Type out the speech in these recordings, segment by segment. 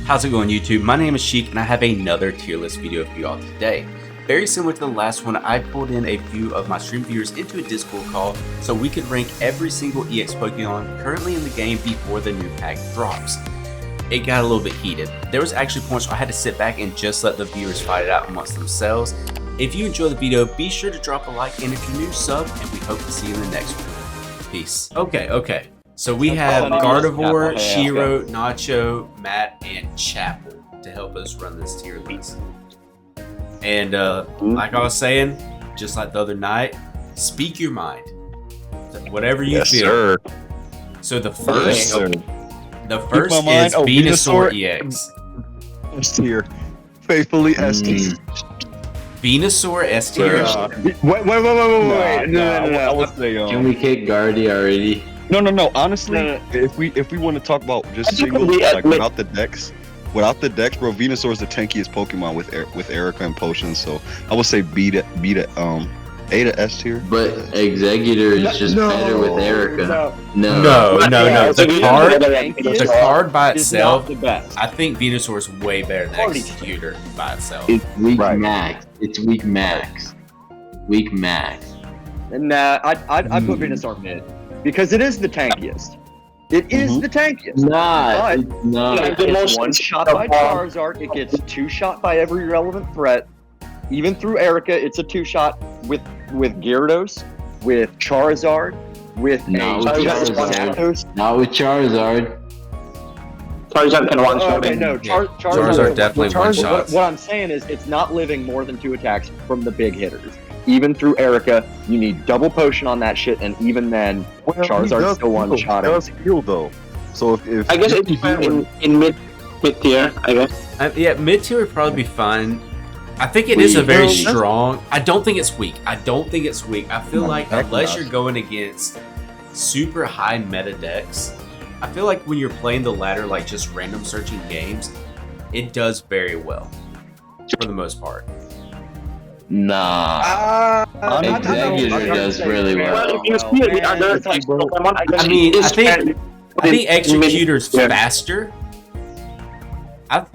How's it going, YouTube? My name is Sheik and I have another tier list video for you all today. Very similar to the last one, I pulled in a few of my stream viewers into a Discord call so we could rank every single EX Pokemon currently in the game before the new pack drops. It got a little bit heated. There was actually points where I had to sit back and just let the viewers fight it out amongst themselves. If you enjoy the video, be sure to drop a like, and if you're new, sub, and we hope to see you in the next one. Peace. Okay. So we have Gardevoir, Shiro, Nacho, Matt, and Chapel to help us run this tier list. And like I was saying, just like the other night, speak your mind. Whatever you feel. Sir. So the first, is Venusaur EX. S tier. Faithfully S tier. Venusaur S tier. Wait. No. Can we kick Guardy already? No. Honestly, if we want to talk about just singles, like without the decks, bro, Venusaur is the tankiest Pokemon with Erica and potions. So I would say B to A to S tier. But Executor is just better with Erica. No. The card by itself, I think Venusaur is way better than Executor by itself. It's weak max. It's weak max. Nah, I'd put Venusaur mid. Because it is the tankiest. It is the tankiest. It's not. It gets one shot by Charizard. It gets two shot by every relevant threat. Even through Erica, it's a two shot with Gyarados, with Charizard, with Zapdos. Not with Charizard. Charizard can one shot. Okay, no, Charizard definitely one shots. What I'm saying is, it's not living more than 2 attacks from the big hitters. Even through Erica, you need double potion on that shit, and even then, Charizard still one shot. It does heal though. So if I guess it's in mid tier, I guess. Yeah, mid tier would probably be fine. I think it is a very strong. I don't think it's weak. I feel like unless you're going against super high meta decks, I feel like when you're playing the ladder, like just random searching games, it does very well for the most part. Nah. Executor does really well. If you see the other Pokemon, I think Executor's faster. I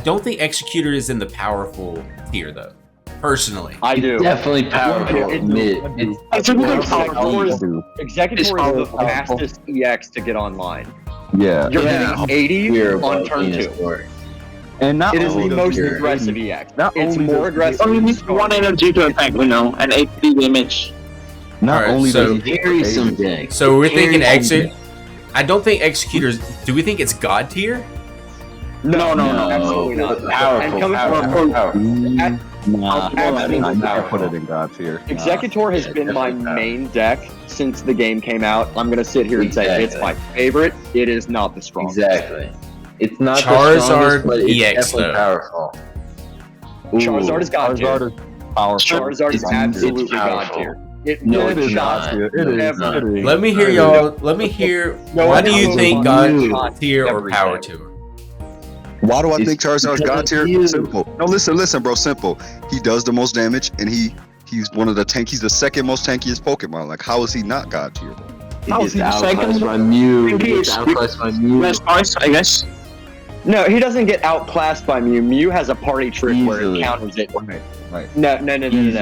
don't think Executor is in the powerful tier though. Personally, I do. Definitely powerful. Executor is the fastest EX to get online. Yeah. You're getting 80 on turn 2. And it is the most aggressive EX. It's more aggressive. Only needs 1 energy to attack, and 80 damage. Not only does it carry some decks. So we're thinking Executor. I don't think Executor's. Do we think it's God tier? No, absolutely not. Powerful. I put it in God tier. Executor has been my main deck since the game came out. I'm gonna sit here and say it's my favorite. It is not the strongest. Exactly. It's not Charizard the strongest, but it's EX definitely powerful. Charizard is God tier. Charizard is absolutely God tier. It is not. Let me hear y'all. Let me hear. Why do you think God tier or power tier? Why do I think Charizard's God tier? Simple. No, listen, bro. Simple. He does the most damage, and he's one of the He's the second most tankiest Pokemon. Like, how is he not God tier? How is he outclassed by Mew? Last choice, I guess. No, he doesn't get outclassed by Mew. Mew has a party trick where it counters it. Right. No. Mew is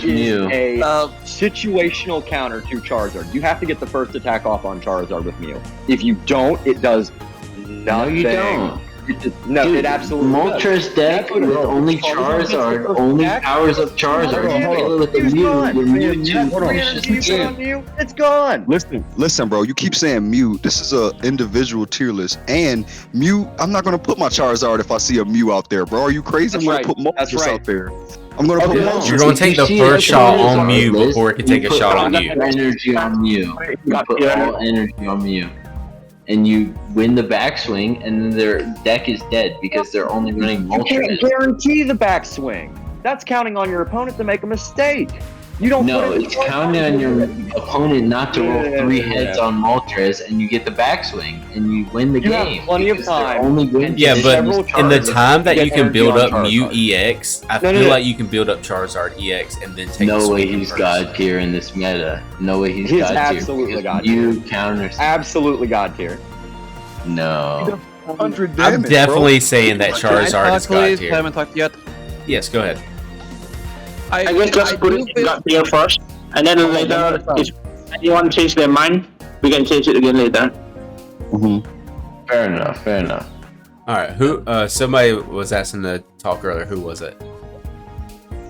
a situational counter to Charizard. You have to get the first attack off on Charizard with Mew. If you don't, it does nothing. No, you don't. It absolutely Moltres deck with only Charizard only powers up Charizard. You kill it with the Mew. It's gone. Listen, bro. You keep saying Mew. This is a individual tier list, and Mew. I'm not gonna put my Charizard if I see a Mew out there, bro. Are you crazy? I'm gonna put Moltres out there. I'm gonna put Moltres. You're gonna take the first shot on Mew before it can take a shot on you. Energy on Mew. You put all energy on Mew. And you win the backswing, and then their deck is dead because they're only running Moltres. You can't guarantee the backswing. That's counting on your opponent to make a mistake. You don't. No, it's counting on your opponent not to roll 3 heads on Moltres, and you get the backswing, and you win the game. You have plenty of time. But in the time that you can build up Mew EX, I feel like you can build up Charizard EX and then take. No way he's God tier in this meta. No way he's God tier. Absolutely God tier. You counters. Absolutely God tier. No. 100 damage, I'm definitely saying that Can I Charizard talk, is God please? I tier. haven't talked yet. Yes, go ahead. I guess just put it God tier first, and then later, if anyone change their mind, we can change it again later. Fair enough. Fair enough. All right, who? Somebody was asking to talk earlier. Who was it?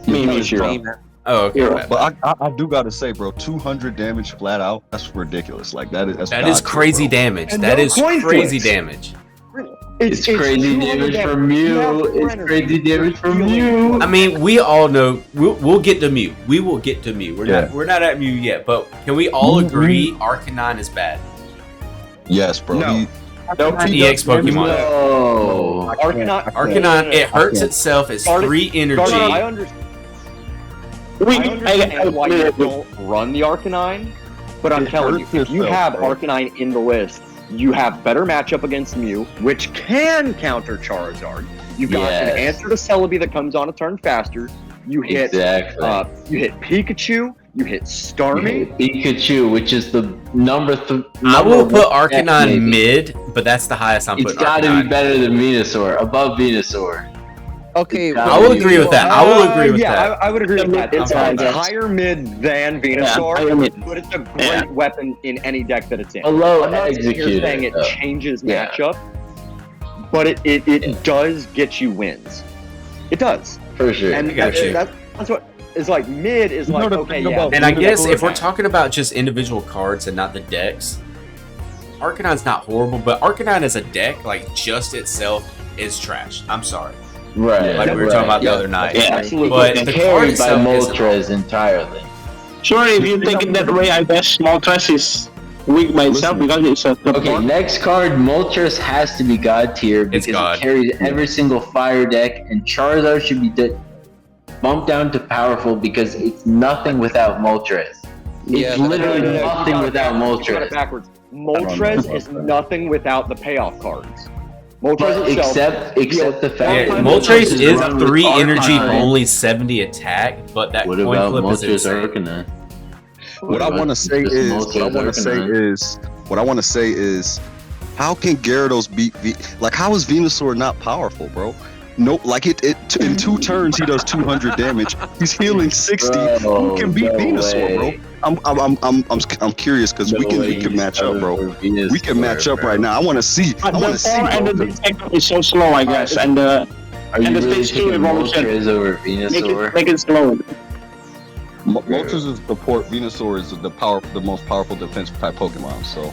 Me. Oh, okay. Yeah. my bad. But I do gotta say, bro, 200 damage flat out. That's ridiculous. Like that is That is God tier, crazy bro. damage. And That no is coin crazy flips. damage. It's crazy 200 damage damage. from You have you. four It's energy. crazy damage from Healing. you. I mean, we all know we'll get to Mew. We will get to Mew. We're not at Mew yet, but can we all agree Arcanine is bad? Yes, bro. No. It's an EX Pokemon. No. Arcanine, it hurts itself. It's Guardian- 3 energy. I understand why you don't run the Arcanine, but I'm It telling you, hurts if you itself, have bro. Arcanine in the list, you have better matchup against Mew, which can counter Charizard. You've got an Yes. answer to Celebi that comes on a turn faster. You hit Exactly. you hit Pikachu, you hit Starmie. Pikachu, which is the number I will put one Arcanine maybe. mid, but that's the highest I'm It's putting got to be Arcanine. better than Venusaur, above Venusaur. Okay, I will agree with that. I will agree with yeah, that. I would agree with that. It's I'm fine with that. higher mid than Venusaur, but it's a great weapon in any deck that it's in. Below I'm not sitting here Executor, saying it though. changes Yeah. matchup, but it does get you wins. It does. For sure. And got you. that's what is like mid is You know like the okay, thing yeah. about And I Venusaur guess if we're Okay. talking about just individual cards and not the decks, Arcanine's not horrible, but Arcanine as a deck, like just itself, is trash. I'm sorry. Right. Like we were talking about the other night. Yeah. Absolutely. But It's the card carried by itself isn't Moltres entirely. Sure, if you take it that way, I guess Moltres is weak by itself because it's a support. Okay, next card, Moltres has to be God tier It's because God. it carries every single fire deck, and Charizard should be bumped down to powerful because it's nothing without Moltres. Yeah, It's literally No, nothing you got it without backwards. You got it Moltres. backwards. Moltres is nothing without the payoff cards. Moltres But itself, except the fact Yeah, that Moltres is run with 3 energy, Arcanine. only 70 attack, but that What coin about flip is Moltres insane. Arcanine? What I want to say Just is, Moltres Arcanine. how can Gyarados beat like how is Venusaur not powerful, bro? No, like in 2 turns he does 200 damage. He's healing 60. Who can beat Venusaur, bro? I'm curious because we can match up, bro. We can match up right now. I want to see. I But want the to see. 4 and Bro. the second is so slow, I guess, and Are you And the really stage 2 taking evolution. Moltres over make Venusaur? it slow. Moltres is support. Venusaur is the most powerful defense type Pokemon. So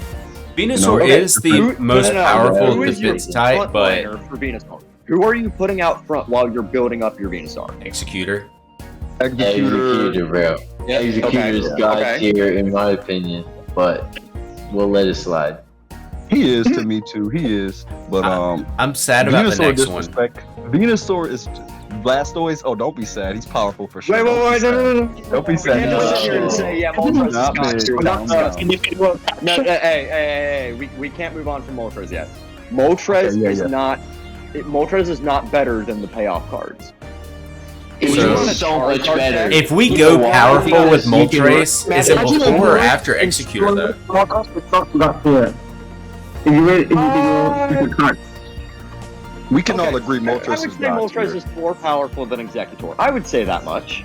Venusaur Okay. is the most powerful Who is your defense type, but frontliner for Venusaur? Who are you putting out front while you're building up your Venusaur? Executor. Executor, bro. Executor's okay, God okay. tier, in my opinion, but we'll let it slide. he is to me too. He is. But I'm sad about the Venusaur next one. disrespect. Venusaur is Blastoise. Oh, don't be sad. He's powerful for sure. Wait, no. Don't be We sad. can't just sit here and say, yeah, Moltres is Not God big. tier without discussing. No, No, hey, we can't move on from Moltres yet. Moltres Okay, yeah, is yeah. not. Moltres is not better than the payoff cards. It's So- so much better. If we You go know why? powerful with Because you can- Moltres, is it before or after Executor though? We can all Okay. agree I Moltres would is say God Moltres tier. is more powerful than Executor. I would say that much.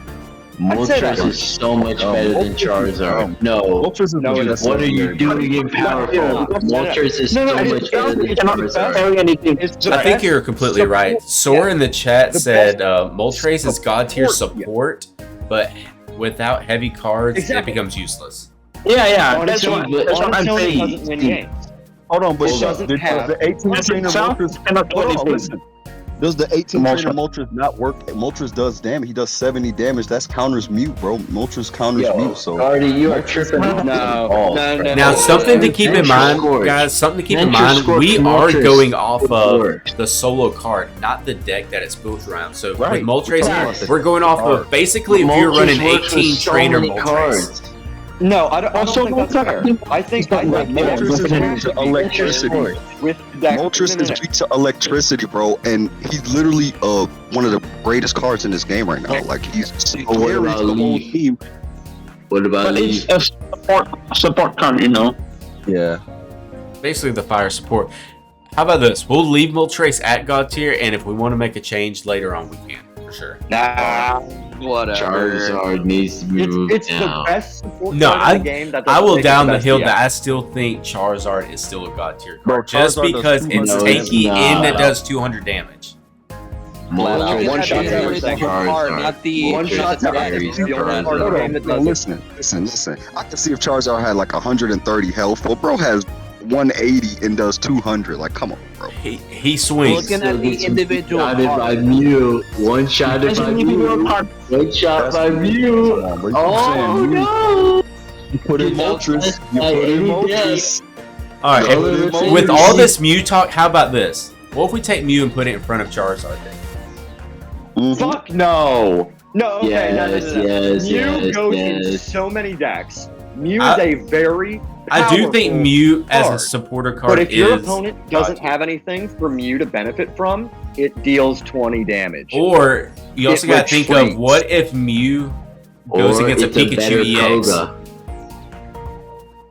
I'd say that Moltres much. is so much better than Moltres- Charizard. No. Moltres is No, it legit. isn't. What are you doing in powerful? Moltres is so much better than Charizard. It's the I think best you're completely support- right. Soar in the chat The said best Moltres is God tier support, support, but without heavy cards, Exactly. it becomes useless. Yeah, that's Honestly, what, but- that's what I'm Monotone saying. doesn't win games. Hold on, but It doesn't does have- the 18 trainer itself Moltres? cannot do Hold on, anything. listen. Does the 18 Moltres. trainer Moltres not work? Moltres does damage. He does 70 damage. That's counters mute, bro. Moltres counters Yo, mute. So Cardi, you are tripping. No. Now, something to keep in Venture mind, Scorch. guys, something to keep in Venture mind, Scorch we are Moltres going off of works. the solo card, not the deck that it's built around. So Right. with Moltres, Yes. we're going off of basically if you're Moltres running works with 18 so trainer many Moltres. cards. No, I don't Also, think that's fair. I think Moltres is weak to electricity. with deck. Moltres no. is weak to electricity, bro, and he's literally one of the greatest cards in this game right now. Like he But what carries about the whole Leaf? team. What about But Leaf? it's a support card, you know. Yeah. Basically the fire support. How about this? We'll leave Moltres at God tier, and if we want to make a change later on, we can for sure. Nah, whatever. Charizard needs to move It's now. the best support No, card in the game. That I will doesn't down make the it hill best that yet. I still think Charizard is still a God tier Bro, card. Just Charizard does because it's 200 tanky damage. and it No. does 200 damage. Moltres One is shot very everything. Charizard. Not the One shot Moltres everything. is The only Charizard. part of the game that No, does it. listen. I can see if Charizard had like 130 health. Well, bro has 180 and does 200. Like, come on, bro. He swings. Looking at the individual Shotted by cards. Mew. One shot by Mew. One shot by Mew. Come on, bro. You Oh saying no! you put in Moltres. You put in Moltres. All right, Go and to the with Moltres. all this Mew talk, how about this? What if we take Mew and put it in front of Charizard then? Fuck no. No, okay, Yes, no. yes, Mew yes, goes in yes. so many decks. Mew I- is a very I do think powerful Mew as a card. supporter But card if your is opponent God doesn't tier. have anything for Mew to benefit from, it deals 20 damage. Or you also It got to think of retreats. what if Mew goes Or against a it's better Pikachu EX. Koga.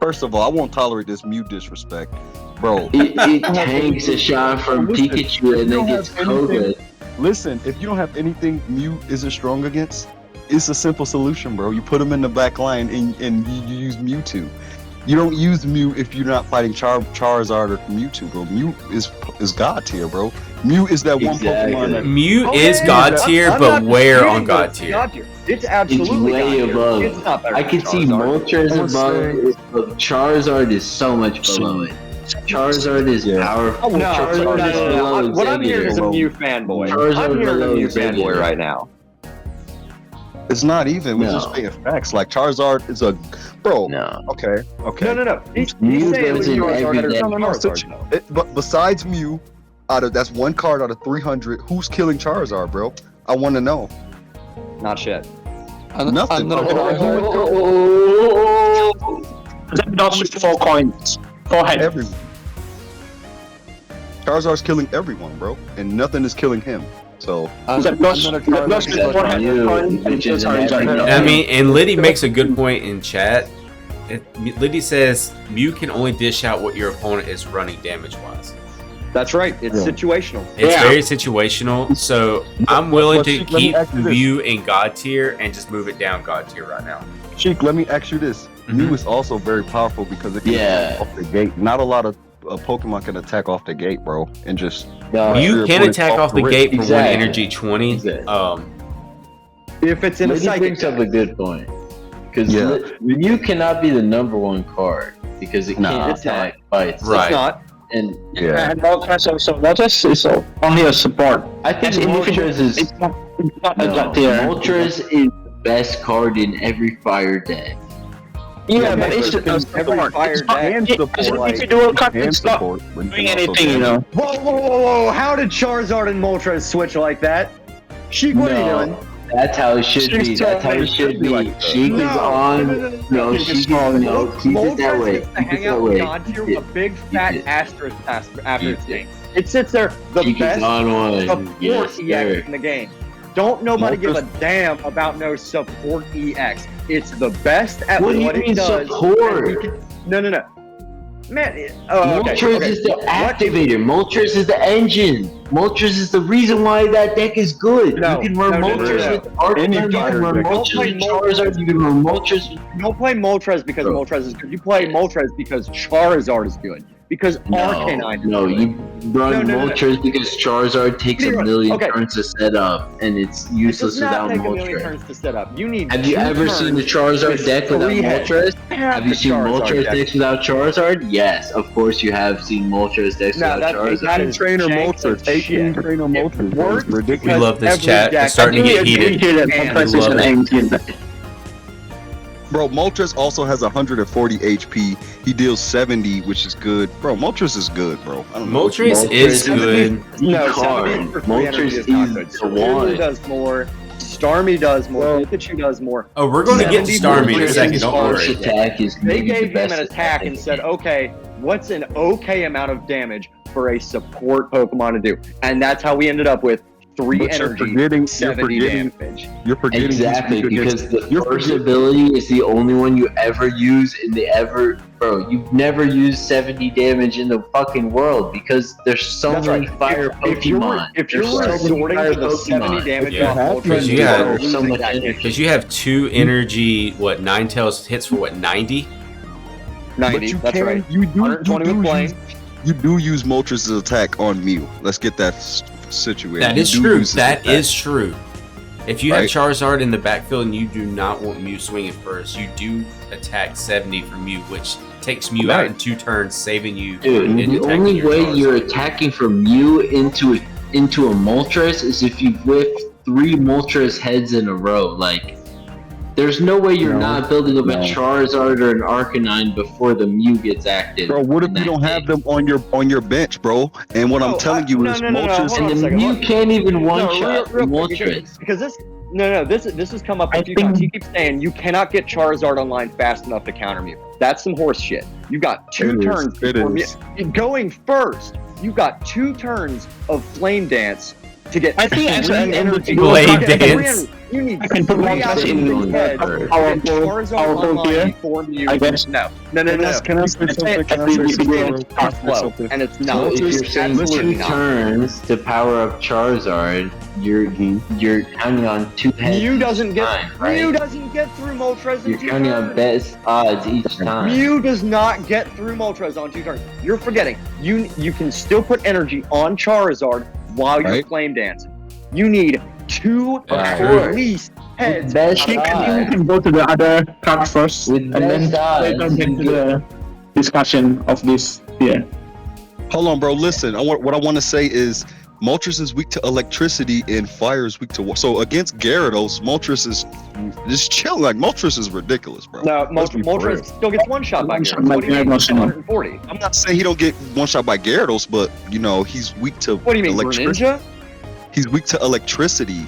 First of all, I won't tolerate this Mew disrespect, bro. It tanks a shot from Listen, Pikachu and you then don't gets have anything- Koga. Listen, if you don't have anything Mew isn't strong against, it's a simple solution, bro. You put him in the back line and you use Mewtwo. You don't use Mew if you're not fighting Charizard or Mewtwo, bro. Mew is God tier, bro. Mew is that one Exactly. Pokemon that Mew Oh, is yeah, God I'm tier, not but where disputing on God that it's tier? God tier. It's absolutely It's way God tier. above. It's not better I than can see Charizard. Moltres I was above, but Charizard is so much below it. Charizard is Yeah. powerful. No, Charizard is below what I'm hearing is a Executor. Mew fanboy. Charizard I'm hearing a below Mew Executor. fanboy right now. it's not even. We're just No. paying facts. Like Charizard is a bro. No. Okay. No. He's Mew saying goes in Charizard every better deck. than No, no, Charizard, though. But besides Mew, that's one card out of 300. Who's killing Charizard, bro? I want to know. Not shit. Nothing. Another Zapdos with 4 coins. 4 heads. Everyone. Charizard's killing everyone, bro, and nothing is killing him. So Zapdos with 4 heads. Which is an Charizard. every- I mean, and Liddy makes a good point in chat. Liddy says Mew can only dish out what your opponent is running damage-wise. That's right. It's Yeah. situational. It's Yeah. very situational, so I'm willing But to Sheik, let me keep ask you this. Mew in God tier and just move it down God tier right now. Sheik, let me ask you this. Mhm. Mew is also very powerful because it can Yeah. attack off the gate. Not a lot of Pokemon can attack off the gate, bro, and just No, Mew your can opponent's attack off off the the rip. gate for Exactly. 1 energy 20. Exactly. If it's in a Lady psychic brings up a deck. good point. Because Yeah. Mew cannot be the #1 card because it Nah. can't It's not. attack by itself. Right. It's not. And yeah. And Moltres also. Moltres is only a support. I think As individual, Moltres is it's not a no, God tier. Moltres is the best card in every fire deck. Yeah, but it's Every a support. fire It's not, deck And it's support. if you do a cut, And it's not support, but you doing can also anything, you know. Whoa! How did Charizard and Moltres switch like that? Sheik, what are you doing? That's how it should be. That's how it should be. Sheik is on. No, Sheik is no. Keep it that way. Moltres gets to Keep hang it out that with way. God tier Keep with a it. big fat it. asterisk after its Keep it. name. It sits there, the Sheik is best on one. support Yes, EX sir. in the game. Don't nobody give a Moltres- damn about no support EX. It's the best at What what, do you it mean does. support? and you can- No. Man, okay. Moltres is the activator. Moltres is the engine. Moltres is the reason why that deck is good. No, you can run no, Moltres no. with Arcanine, Any you can fire run deck. Moltres Don't with play Charizard, you can run Moltres with... Don't play Moltres because Bro. Moltres is good. You play Moltres because Charizard is good. Because Arcanine is No, good. you run No. Moltres because Charizard takes a What do you run? million Okay. turns to set up, and it's It useless does not without take a million Moltres. turns to set up. You need Have you 2 ever seen the turns Charizard with deck without 3 heads. Moltres? Half Have you the seen Charizard Moltres deck. decks without Charizard? Yes, of course you have seen Moltres decks No, without that Charizard. is trainer jank Moltres. as 18 shit. trainer It Moltres. works It's ridiculous. We because love this every chat. deck- It's starting to get heated. That And Moltres is love an it. engine. Bro, Moltres also has 140 HP. He deals 70, which is good. Bro, Moltres is good, bro. I don't know. Moltres Moltres is is good. No, card. 70 for 3 Moltres energy is not is good. the Superior one. does more. Starmie does more. Pikachu does more. Oh, we're going to get to 70 Starmie in a Moltres second. is Don't Harsh worry. attack is They maybe the gave him best an attack and said, okay, what's an okay amount of damage for a support Pokemon to do? And that's how we ended up with 3 But energy, you're 70 forgetting- damage. You're forgetting Exactly, because the you're first forgetting- ability is the only one you ever use in the bro, you've never used 70 damage in the fucking world because there's so That's many right. fire If you're Pokemon. Resorting fire to the 70 damage Yeah. off Moltres, Because you you have- are so losing much that energy. game. Because you have 2 energy, Ninetales hits for 90? 90, But you that's can, right. you do 120 with Flame. you do use Moltres' attack on Mew. Let's get that situated. That You is do true. use his That attack. is true. If you Right. have Charizard in the backfield and you do not want Mew swinging first, you do attack 70 for Mew, which takes Mew out Right. in 2 turns, saving you. Dude, and the attacking only your way Charizard. you're attacking from Mew into a Moltres is if you whip 3 Moltres heads in a row. Like, there's no way you're No. not building up a No. Charizard or an Arcanine before the Mew gets active. Bro, what if in you that don't have game. them on your bench, bro? And what I'm telling you is no, Moltres. hold on a And the second, Mew look. can't even one No, shot real quick, Moltres. because this has come up a few times. He keeps saying you cannot get Charizard online fast enough to counter Mew. That's some horse shit. You got 2 It is, turns it before Mew. is. Going first, you got 2 turns of Flame Dance to get I think as 3 an energy. Blade To get Dance. 3 energy. You need I can put 3 Moltres out of in 3 on heads that to turn. get Charizard Powerful online here, before Mew. I guess. No. Can I say I something? Can I think say we something? can real talk quick? Slow, Something. and it's So not. if you're It's saying absolutely 2 not. turns to power up Charizard, you're counting on 2 heads. Mew doesn't get time, right? Mew doesn't get through Moltres in You're 2 counting on turns. best odds each time. Mew does not get through Moltres on 2 turns. You're forgetting. You can still put energy on Charizard while you're Right. flame dancing. You need 2 Right. at least heads. Best I think we odds. can go to the other card first, With and then best odds, later back you to the discussion of this. Yeah. Hold on, bro. Listen, what I want to say is Moltres is weak to electricity and fire is weak to water. So against Gyarados, Moltres is just chill. Like Moltres is ridiculous, bro. No, Let's be for real. Moltres still gets one shot by One shot Gyarados. by What do you mean? Gyarados, 140. I'm not saying he don't get one shot by Gyarados, but he's weak to What do you mean, electricity. Greninja? He's weak to electricity.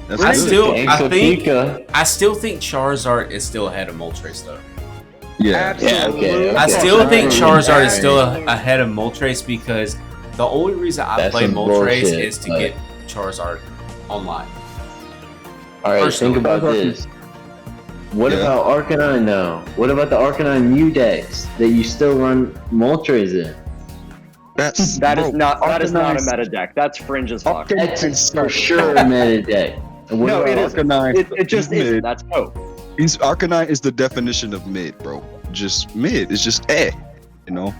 That's I good. still- Thanks, I think- Pika. I still think Charizard is still ahead of Moltres, though. Yeah. Absolutely. okay. I still think Charizard is still Absolutely. ahead of Moltres because the only reason I That's play some Moltres bullshit, is to but- get Charizard online. All right, Personally. think about this. What Yeah. about Arcanine though? What about the Arcanine Mew decks that you still run Moltres in? That is That is not a Arcanine- meta deck. That's fringe as fuck. That's for sure a meta deck. And what No, about it isn't. Arcanine. It just He's isn't. mid. That's cope. Arcanine is the definition of mid, bro. Just mid. It's just Arcanine You know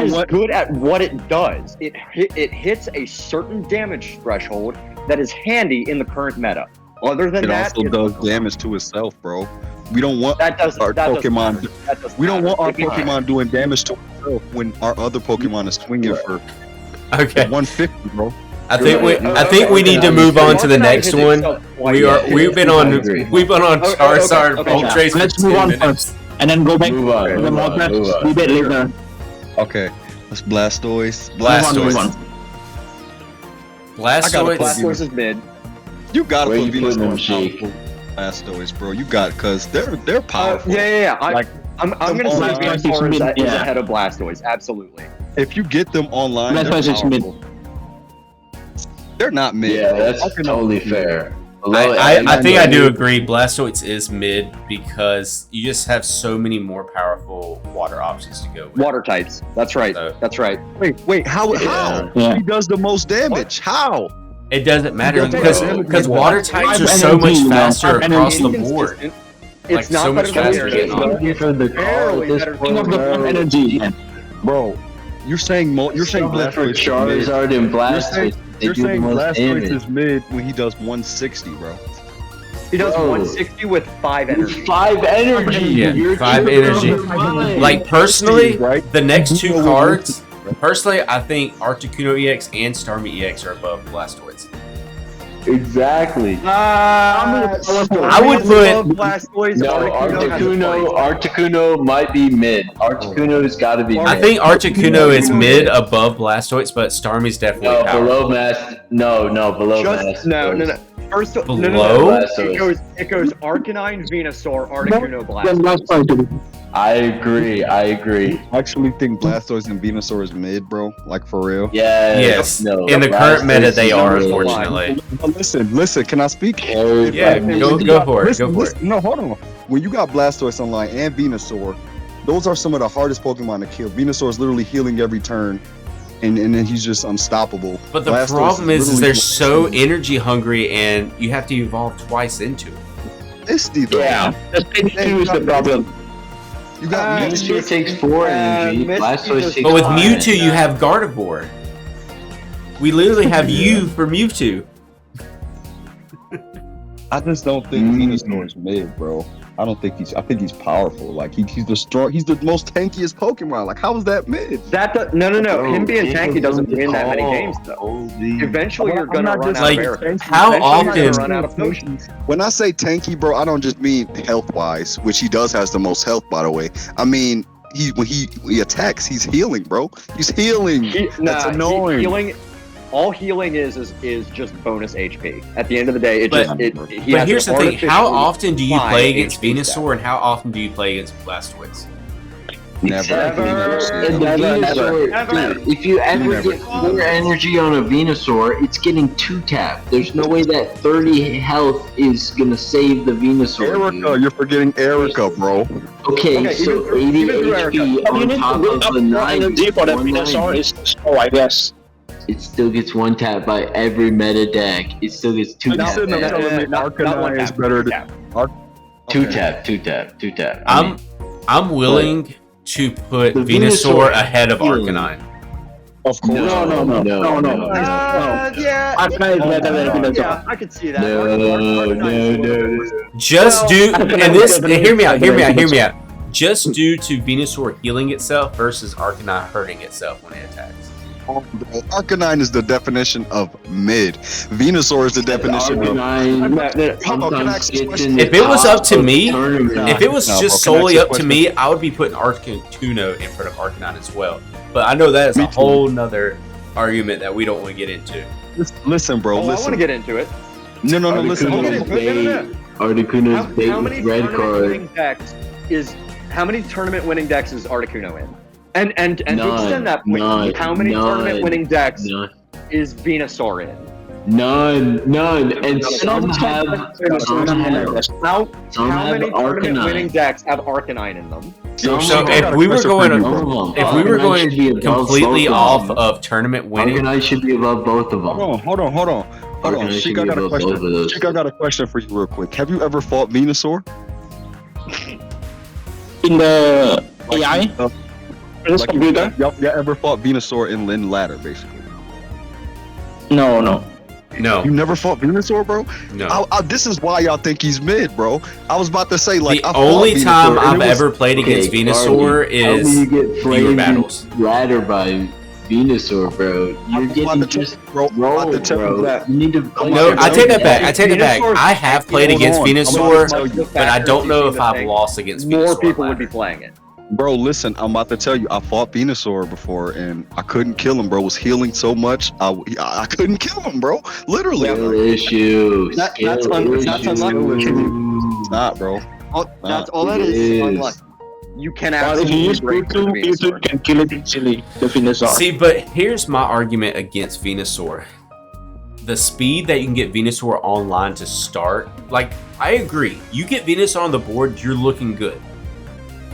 is what? good at what it does. It hits a certain damage threshold that is handy in the current meta. Other than It that, also it's- does damage to itself, bro. We don't want That does our that doesn't Pokemon. matter. That doesn't We don't matter. want our If you- Pokemon doing damage to itself when our other Pokemon is swinging for Okay, 150, bro. I think we need to Okay, move on to the Arcanine next hits one. itself quite We've well. been I on agree. Charizard, okay, Moltres for Let's 10 move on minutes. first, and then go back Move on, to the move on, Moltres move on. debate later. Okay, let's Blastoise. Move on, move Blastoise. on. I gotta Blastoise. Blastoise is mid. You gotta Where put you putting them, Venusaur Sheik? on Blastoise, bro. You got because they're powerful. Yeah. Like, I'm gonna say Blastoise is Venusaur mid, is yeah. ahead of Blastoise. Absolutely. If you get them online, they're Blastoise is mid. powerful. They're not mid. Yeah, bro. that's Arcanine- totally fair. Below I think I do everybody. agree. Blastoise is mid because you just have so many more powerful water options to go with. Water types. That's right. So- That's right. Wait, how? Yeah. Yeah. He does the most damage. How? It doesn't matter It because doesn't because matter. water types are Five so much energy, man. faster Five across the energy. board. Inconsistent. Like, It's not so much better than faster Gyarados. than Thank you for the call Barely at this better. King of point, the bro. energy. Yeah. Bro, you're saying Blastoise For is mid. Charizard and Blastoise, they You're do the saying most Blastoise damage. is mid when he does 160, bro. He does Bro. 160 with 5 energy. 5 energy. Yeah, You're 5 tripping energy. on the line. Like personally, right? the next 2 You know what cards. Personally, I think Articuno EX and Starmie EX are above Blastoise. Exactly. I would put- Blastoise. No, Articuno might be mid. Articuno's got to be mid. I think Articuno is mid above Blastoise, but Starmie's definitely No, powerful. below Mass. No, below Mass. Just no. First, Below? It goes Arcanine, Venusaur, Articuno, Then Blastoise. Blastoise. I agree. I actually think Blastoise and Venusaur is mid, bro. Like for real. Yes. No, In the current meta, they are, mid. unfortunately. But listen. Can I speak? Yeah, go for it. Go for it. No, hold on. When you got Blastoise online and Venusaur, those are some of the hardest Pokemon to kill. Venusaur is literally healing every turn, and then he's just unstoppable. But the Blastoise problem is they're so literally energy hungry, and you have to evolve twice into it. Misty, though. Yeah, the stage 2 is the problem. You got Misty. Mewtwo takes 4 energy. Blastoise takes But with 5. Mewtwo, you have Gardevoir. We literally have you for Mewtwo. I just don't think Venusaur is mid, bro. I think he's powerful. Like he's the strong. He's the most tankiest Pokemon. Like how is that mid? No. Him being tanky doesn't win that many games though. Eventually, you're gonna run out of air. How often? Run out of potions. When I say tanky, bro, I don't just mean health wise, which he does has the most health, by the way. I mean when he attacks, he's healing, bro. He's healing. That's annoying. All healing is just bonus HP. At the end of the day, But here's the thing: how often do you play against Venusaur, and how often do you play against Blastoise? Never. If you ever get 4 energy on a Venusaur, it's getting 2-tap. There's no way that 30 health is gonna save the Venusaur. Erica, you're forgetting Erica, bro. Okay, so 80 HP on top of the 9 energy for the Venusaur is slow, I guess. It still gets 1-tap by every meta deck. It still gets 2-tap. Arcanine is better than 2-tap. I'm willing to put Venusaur ahead of Arcanine. Of course. No. Yeah. Arcanine is better than Venusaur. Yeah, I could see that. No. Just due, and hear me out. Just due to Venusaur healing itself versus Arcanine hurting itself when it attacks. Arcanine is the definition of mid. Venusaur is the definition of. If it was up to me, if it was just solely up to me, I would be putting Articuno in front of Arcanine as well. But I know that is a whole nother argument that we don't want to get into. Listen, bro. I want to get into it. No. Listen. Articuno's bait with red card. How many tournament winning decks is Articuno in? And to extend that point, how many tournament winning decks is Venusaur in? None. And some have how many tournament winning decks have Arcanine in them? So if we were going completely off of tournament winning, Arcanine should be above both of them. Hold on. Sheik, I got a question. Sheik, I got a question for you real quick. Have you ever fought Venusaur? In the AI? Computer? Y'all ever fought Venusaur in Lin Ladder, basically? No. You never fought Venusaur, bro? No. This is why y'all think he's mid, bro. I was about to say, like, the only time I've ever played against Venusaur is viewer battles. Ladder by Venusaur, bro. You're getting just rolled, bro. You need to. No, I take that back. I have played against Venusaur, but I don't know if I've lost against Venusaur. More people would be playing it. Bro, listen, I'm about to tell you, I fought Venusaur before, and I couldn't kill him, bro. Was healing so much, I couldn't kill him, bro. Literally. Skill issue. That's unlucky. It's not, bro. That's all that is. Unlucky. You can absolutely break through Venusaur. You can kill it easily, the Venusaur. See, but here's my argument against Venusaur. The speed that you can get Venusaur online to start, like, I agree. You get Venusaur on the board, you're looking good.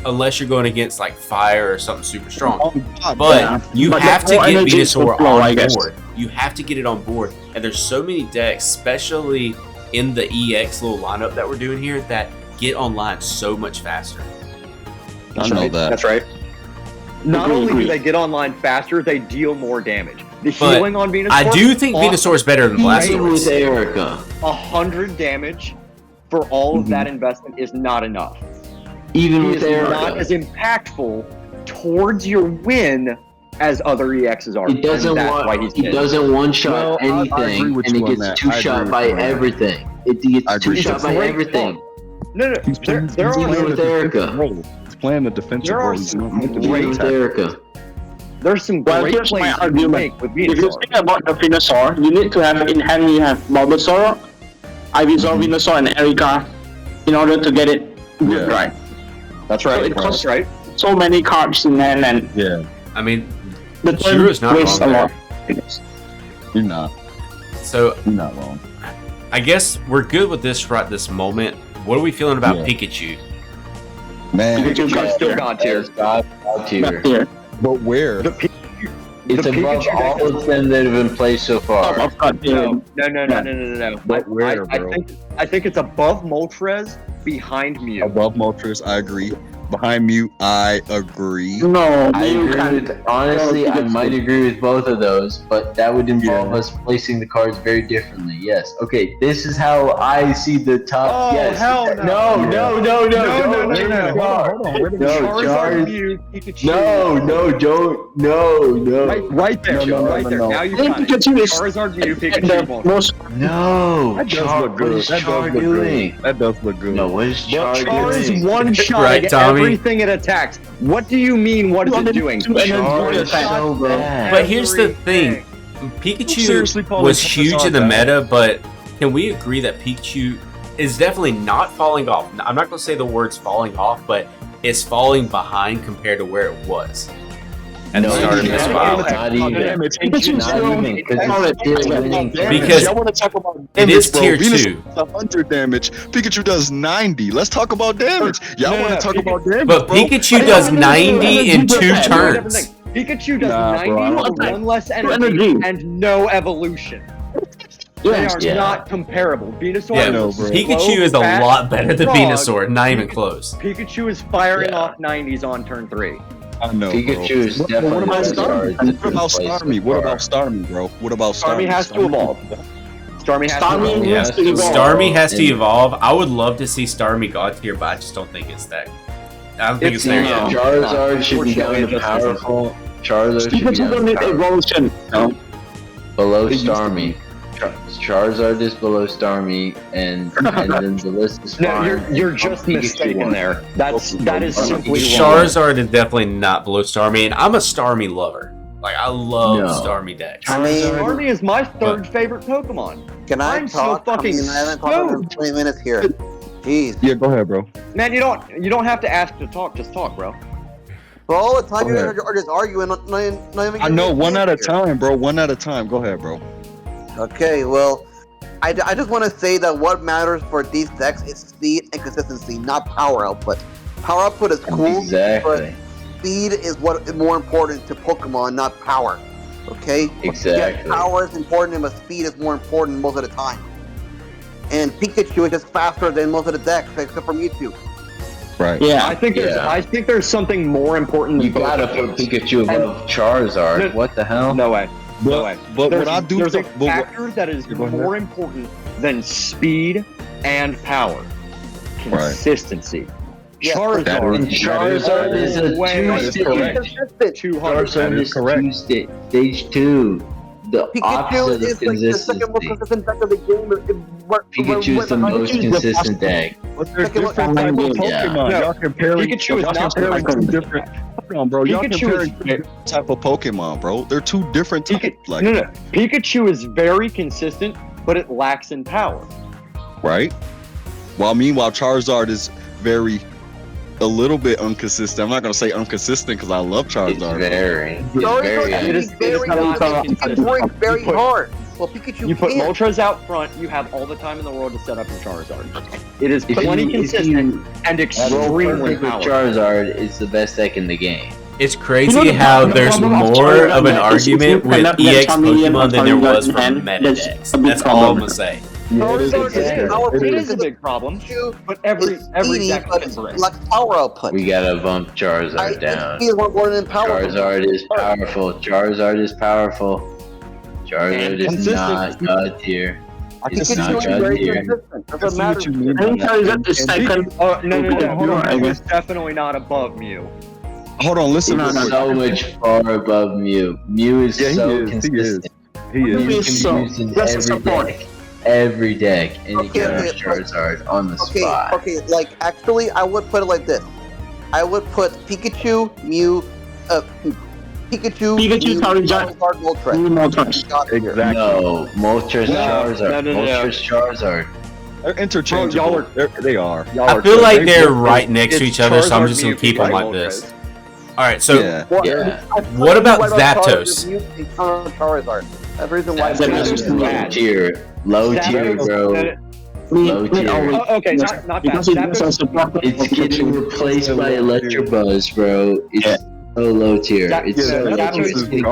Unless you're going against like fire or something super strong. But you have to get Venusaur on board. You have to get it on board. And there's so many decks, especially in the EX little lineup that we're doing here, that get online so much faster. That's right. Not only do they get online faster, they deal more damage. The healing on Venusaur. I do think Venusaur is better than Blastoise. With Erica. 100 damage for all of that investment is not enough. Even with Erica, not as impactful towards your win as other EXs are. He doesn't one-shot anything, and he gets 2-shot by everything. It gets 2-shot by everything. No, there are with Erica. He's playing the defensive role. He's with Erica. There's some great plays you can make with Venusaur. If you think about the Venusaur, you need to have in hand. You have Bulbasaur, Ivysaur, Venusaur, and Erica in order to get it right. That's right. It costs That's right. so many cards in hand, and Yeah, I mean, the turn Shiro's not wastes wrong a there. lot. you're not. So You're not wrong. I guess we're good with this right this moment. What are we feeling about Yeah. Pikachu? Man, Pikachu Pikachu's still God tier. God tier. Here. but where? The Pikachu. It's the above Pikachu all deck- of them that have been played so far. I've got No, no. But where, bro? I think it's above Moltres, behind Mew. Above Moltres, I agree. Behind Mew, I agree. No, I you agree can. with, honestly, I might agree with both of those, but that would involve Yeah. us placing the cards very differently. Yes. Okay, this is how I see the top. Oh, yes. hell no. No. No. Hold on. Wait a minute. No, Charizard, Char- Mew, Pikachu. No. Right there, Joe. No. Right there. Now you I think got it. Pikachu is Charizard, Mew, the Pikachu, Moltres. most. No. That does Char, look what good. is That Char does look doing? good. That does look good. No, what is Char Char is doing? one shot Right, at Tommy? everything it attacks. What do you mean? What is it doing? Char is Char so bad. But here's the Everything. thing. Pikachu Seriously, Paul, was it's huge not in the bad. meta, but can we agree that Pikachu is definitely not falling off? I'm not going to say the words falling off, but it's falling behind compared to where it was at the No, start of it's this not. file. Not even. Pikachu's Not still- even, because it's still winning. Because y'all want to talk about it damage, is bro. tier Venus 2. does 100 damage. Pikachu does 90. Let's talk about damage. Y'all No, want no, to talk Pika- about damage, But bro? Pikachu does 90 in 2 turns. Pikachu does Nah, 90 bro, I with don't- one less energy energy. and no evolution. They Yes. are Yeah. not comparable. Venusaur Yeah, know, is a bro. Pikachu is a slow, lot better than frog. Venusaur, not even close. Pikachu is firing Yeah. off 90s on turn 3. I know, Pikachu bro. is What definitely about the Starmie? Charizard What about Starmie? What about Starmie, bro? What about Starmie? Starmie has to evolve. Starmie has to Starmie evolve. Yeah, has to evolve. Starmie has to And- evolve. I would love to see Starmie God tier, but I just don't think it's that. I don't think it's there It's yet. not. Charizard should be down Unfortunately, to it just powerful. Charizard should be Pikachu down don't to need powerful. evolution. No. Below It used to Starmie. Charizard is below Starmie, and then the list is No, fine. you're just Pikachu mistaken won. there. That is simply wrong. Charizard is definitely not below Starmie, and I'm a Starmie lover. Like, I love No. Starmie decks. I mean, Starmie is my third favorite Pokemon. can I I'm so talk? fucking I mean, I haven't talked for stoked. 20 minutes here. Jeez. Yeah, go ahead, bro. Man, you don't have to ask to talk. Just talk, bro. For all the time you Go guys ahead. are just arguing, not even I know, getting one at a here. time, bro. One at a time. Go ahead, bro. Okay, well, I just want to say that what matters for these decks is speed and consistency, not power output. Power output is cool, Exactly. speed is what is more important to Pokemon, not power. Okay? Exactly. Yes, power is important, but speed is more important most of the time. And Pikachu is just faster than most of the decks, except for Mewtwo. Right. Yeah. I think there's something more important than You gotta both of put those. Pikachu above Charizard. What the hell? No way. No way. But There's, what I do there's a think, but what- factor that is Go ahead. more important than speed and power. Consistency. Yes, Charizard. And Charizard is a way That is two-stage. correct. Consistent. 200. Charizard is is correct. stage 2. The Pikachu opposite is of like the second most consistency. consistent deck of the game. Pikachu is the most consistent deck. But they're Second different one- type of Yeah. Pokemon. No, Y'all comparing. Pikachu is y'all not comparing the two second different. Hold on, bro. Y'all Pikachu comparing is- two different type of Pokemon, bro. They're two different types. Like, No. Pikachu is very consistent, but it lacks in power. right? While meanwhile, Charizard is a little bit inconsistent. I'm not gonna say inconsistent because I love It's Charizard. very. It's Charizard very. can It be is very not inconsistent. It inconsistent. works very You put- hard. Well, Pikachu You put can't. Moltres out front, you have all the time in the world to set up your Charizard. It is If plenty you- if consistent you and roll extremely perfect with powerful. Charizard, it's the best deck in the game. It's You crazy know the how problem there's of more Charizard of an that is if you argument with cannot get EX Charmeleon Pokemon than there Charizard was in for hand, meta that's decks. a big That's all I'm problem. gonna say. Charizard is exactly. powerful. It is a big problem, Pikachu but every is every speedy, deck but can break. lacks power output. We gotta bump Charizard I think down. speed is more important than power. Charizard is powerful. Charizard is powerful. Charizard And is consistent. not God tier. I can It's see not Pikachu what is God very tier. consistent. That's I what see what matters. you mean. I think Charizard is second. Oh no! Hold on, It I was definitely not above Mew. Hold on, listen. No, real no, quick. So much far above Mew. Mew is Yeah, he so is, he consistent. He is. Mew is so- Used in that's a every support. deck. Every deck. And you Okay, can okay, Charizard on the Okay, spot. okay, like actually, I would put it like this. I would put Pikachu, Mew, Pikachu, Mew, Charizard. Moltres. Mew Moltres. Exactly. No, Moltres No, Charizard. no. Moltres Charizard. They're interchangeable. They are. I feel like they're right next to each other, so I'm just gonna keep them like this. All right, so what about Zapdos? Charizard. That's the reason why low tier, bro. Low tier. Okay, not bad. It's getting replaced by Electabuzz, bro. It's so low tier. It's getting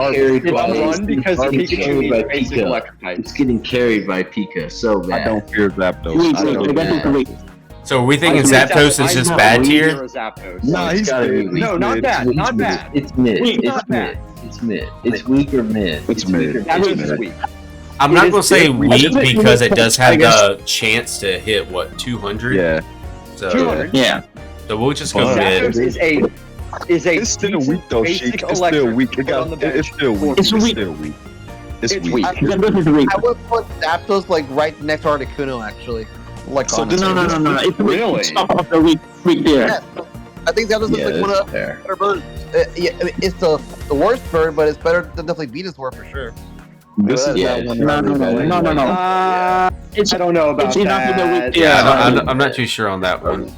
carried by Pika. It's getting carried by Pika. So bad. I don't fear Zapdos. So are we thinking Zapdos is just bad tier? Nah, he's good. No, not bad. Not bad. It's mid. It's mid. It's mid. It's weak or mid. It's mid. Zapdos is weak. I'm not gonna say weak because it does have the chance to hit what 200. Yeah. So 200. Yeah. So we'll just go Zapdos mid. is a It's still weak though, Sheik. It's still weak. It's still weak. It's weak. It's weak. Zapdos is weak. I would put Zapdos like right next to Articuno actually. Like So honestly. No. It's Really? It's top of the weak tier. Yeah, I think Zapdos is like one of the better birds. Yeah, I mean, it's the worst bird, but it's better than definitely Venusaur for sure. This is Yeah. that one. No. I don't know about It's enough in the that. weak tier. Yeah, I'm not too sure on that one.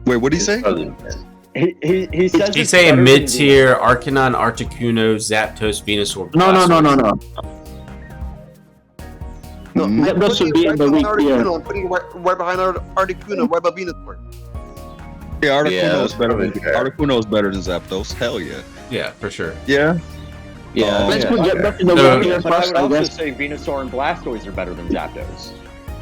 Wait, what did he say? He says He's saying mid tier, Arcanine, Articuno, Zapdos, Venusaur. No. No, That should be in the weak tier. I'm putting right behind Articuno, right above Venusaur. Yeah, Articuno is that's better than probably fair. Articuno is better than Zapdos. Hell yeah. Yeah, for sure. Yeah. Yeah. Let's yeah. put Zapdos in the So- weak tier But I first, would I also guess. say Venusaur and Blastoise are better than Zapdos.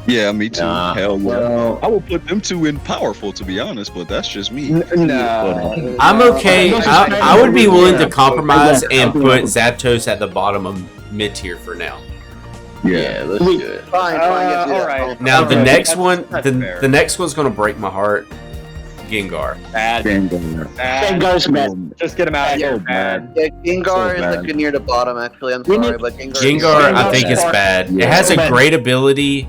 Yeah, me too. Nah. Hell yeah. Well, I will put them two in powerful, to be honest, but that's just me. No. I'm okay. I would be willing to compromise and put Zapdos at the bottom of mid tier for now. yeah, let's do it. Fine, yeah, do that. alright. Now the Okay, next one, that's fair. the next one's gonna break my heart. Gengar. Bad. Bad. Gengar's bad. Just get him out of here. So Bad. Yeah, Gengar So is bad. like near the bottom actually. I'm We sorry, need- but Gengar. Gengar, I think is bad. It has a Yeah. great ability,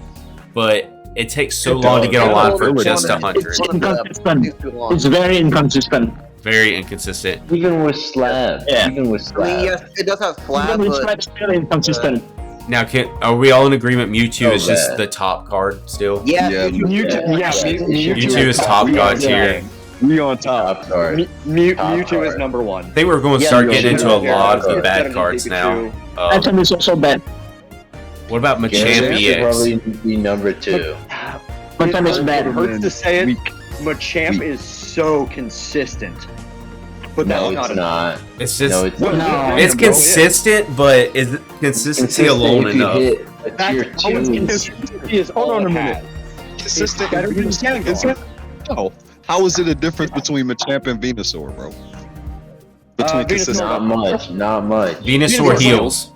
but it takes so long to get online for just 100. It's inconsistent. It's too long. It's very inconsistent. Very inconsistent. Even with Slab. Yeah. Even with I mean, Slab. yes, it does have flat, Even with but Slab's still inconsistent. Now, are we all in agreement? Mewtwo is just bad. the top card still. yeah, Yeah, Mewtwo is top god tier. Me on top. Top card. Mewtwo is number one. I think we're going to Yeah, start yeah, getting into a yeah, lot of yeah. the bad cards now. Phantom is also bad. What about Machamp Gyarados should EX? probably be number 2. Phantom is bad. It hurts to say it. Weak. Machamp Weak. is so consistent. But No, that's it's not. not. It's just No, it's What- not. it's consistent, but is consistency alone if you enough? hit a tier That's always 2. consistency is all it has. Consistent. better than Gengar. No. How is it a difference between Machamp and Venusaur, bro? Between Venusaur- consistent. Not much. Venusaur heals.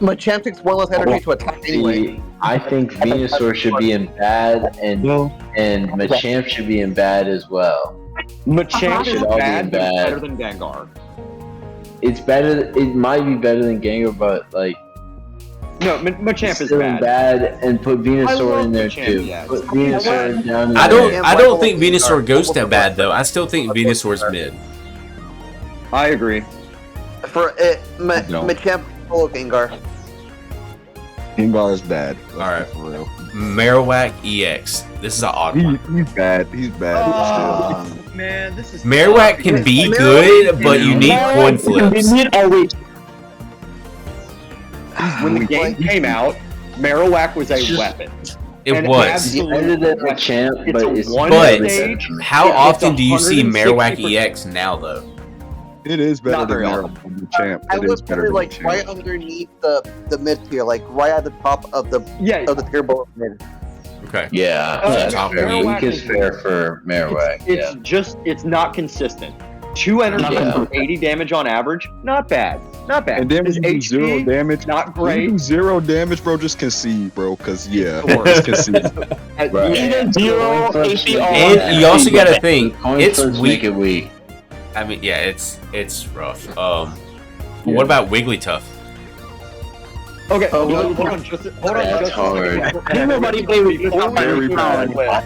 Machamp takes one less energy to attack anyway. See, I think Venusaur should be in bad, and Machamp should be in bad as well. Machamp is Should all be bad, but bad. it's better than Gengar. It's better. It might be better than Gengar, but like No, Machamp is still in bad. bad, and put I Venusaur love in there Machamp, too. yes. Put Venusaur down in I there. don't think Venusaur goes that bad though. I still think Venusaur's mid. I agree. For No. Machamp full of Gengar. Gengar is bad. Alright. For real. Marowak EX. This is an odd one. He's bad. He's bad. Oh, man, this is Marowak can be good, but you need coin flips. We need always. when the game came out, Marowak was a weapon. It And was. absolutely- Better than Machamp, It's but a it's one But stage. how It's often do you see 160%. Marowak EX now though? It is better Not than very Machamp. I It is would better put it than like Machamp. right underneath the mid tier, like right at the top of the Yeah, tier below mid. Okay. yeah, Oh, that's top fair. Marowak Weak is is- fair for Marowak. it's not consistent. 2 energy Yeah. for 80 damage on average, not bad. Not bad. And then His when you do zero HP, damage, not when you great. do 0 damage, bro, just concede, bro. Cause yeah, It's the worst. just concede. Right. Either 0 AP or. And you also got to think Coin it's flips weak. make it weak. I mean, yeah, it's rough. What about Wigglytuff? Okay, Oh, hold on just That's a hard. second. Didn't nobody play with Before we Very move on bad. with-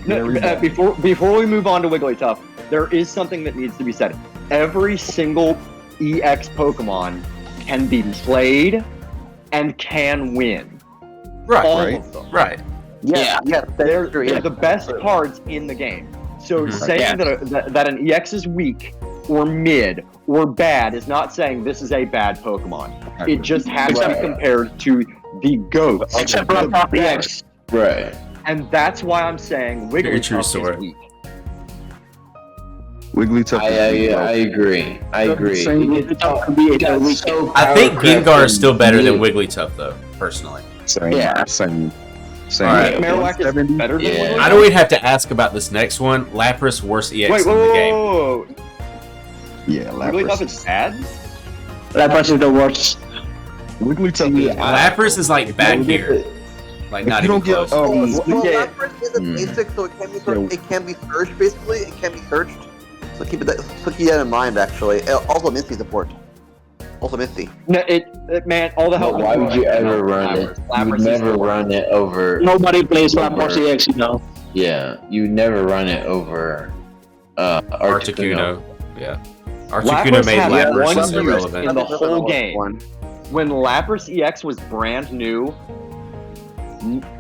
No, Very bad. before we move on to Wigglytuff, there is something that needs to be said. Every single EX Pokemon can be played and can win. Right. All Right. of them. Right. Yeah, They're the best cards in the game. So Mhm. saying that an EX is weak or mid or bad is not saying this is a bad Pokemon. It just has to be compared to the GOATs. Except for the the best. Right. And that's why I'm saying Very true, Wigglytuff Sora. is weak. Wigglytuff. I agree. I agree. Wigglytuff could be a weak. I think Gengar is still better than Wigglytuff, though, personally. Same. Yeah. Same. All right. Marowak is 170. better than Yeah. Wigglytuff? I don't even have to ask about this next one. Lapras, worst EX Wait, in the game. whoa. Yeah, Wigglytuff Lapras. is bad? Lapras is the worst. Wigglytuff is Lapras is like back here. Like not you even don't get close. Well, Yeah. Lapras isn't basic, so it can be it can be searched basically. It can be searched. So keep that in mind. Actually, also Misty support. Also Misty. No, man, all the help. Why would you ever run it? You would never run it over. Nobody plays Lapras EX, you know. Yeah, you would never run it over Articuno. Articuno. Yeah. Articuno made had Lapras one just use irrelevant. in the whole game. One. When Lapras EX was brand new,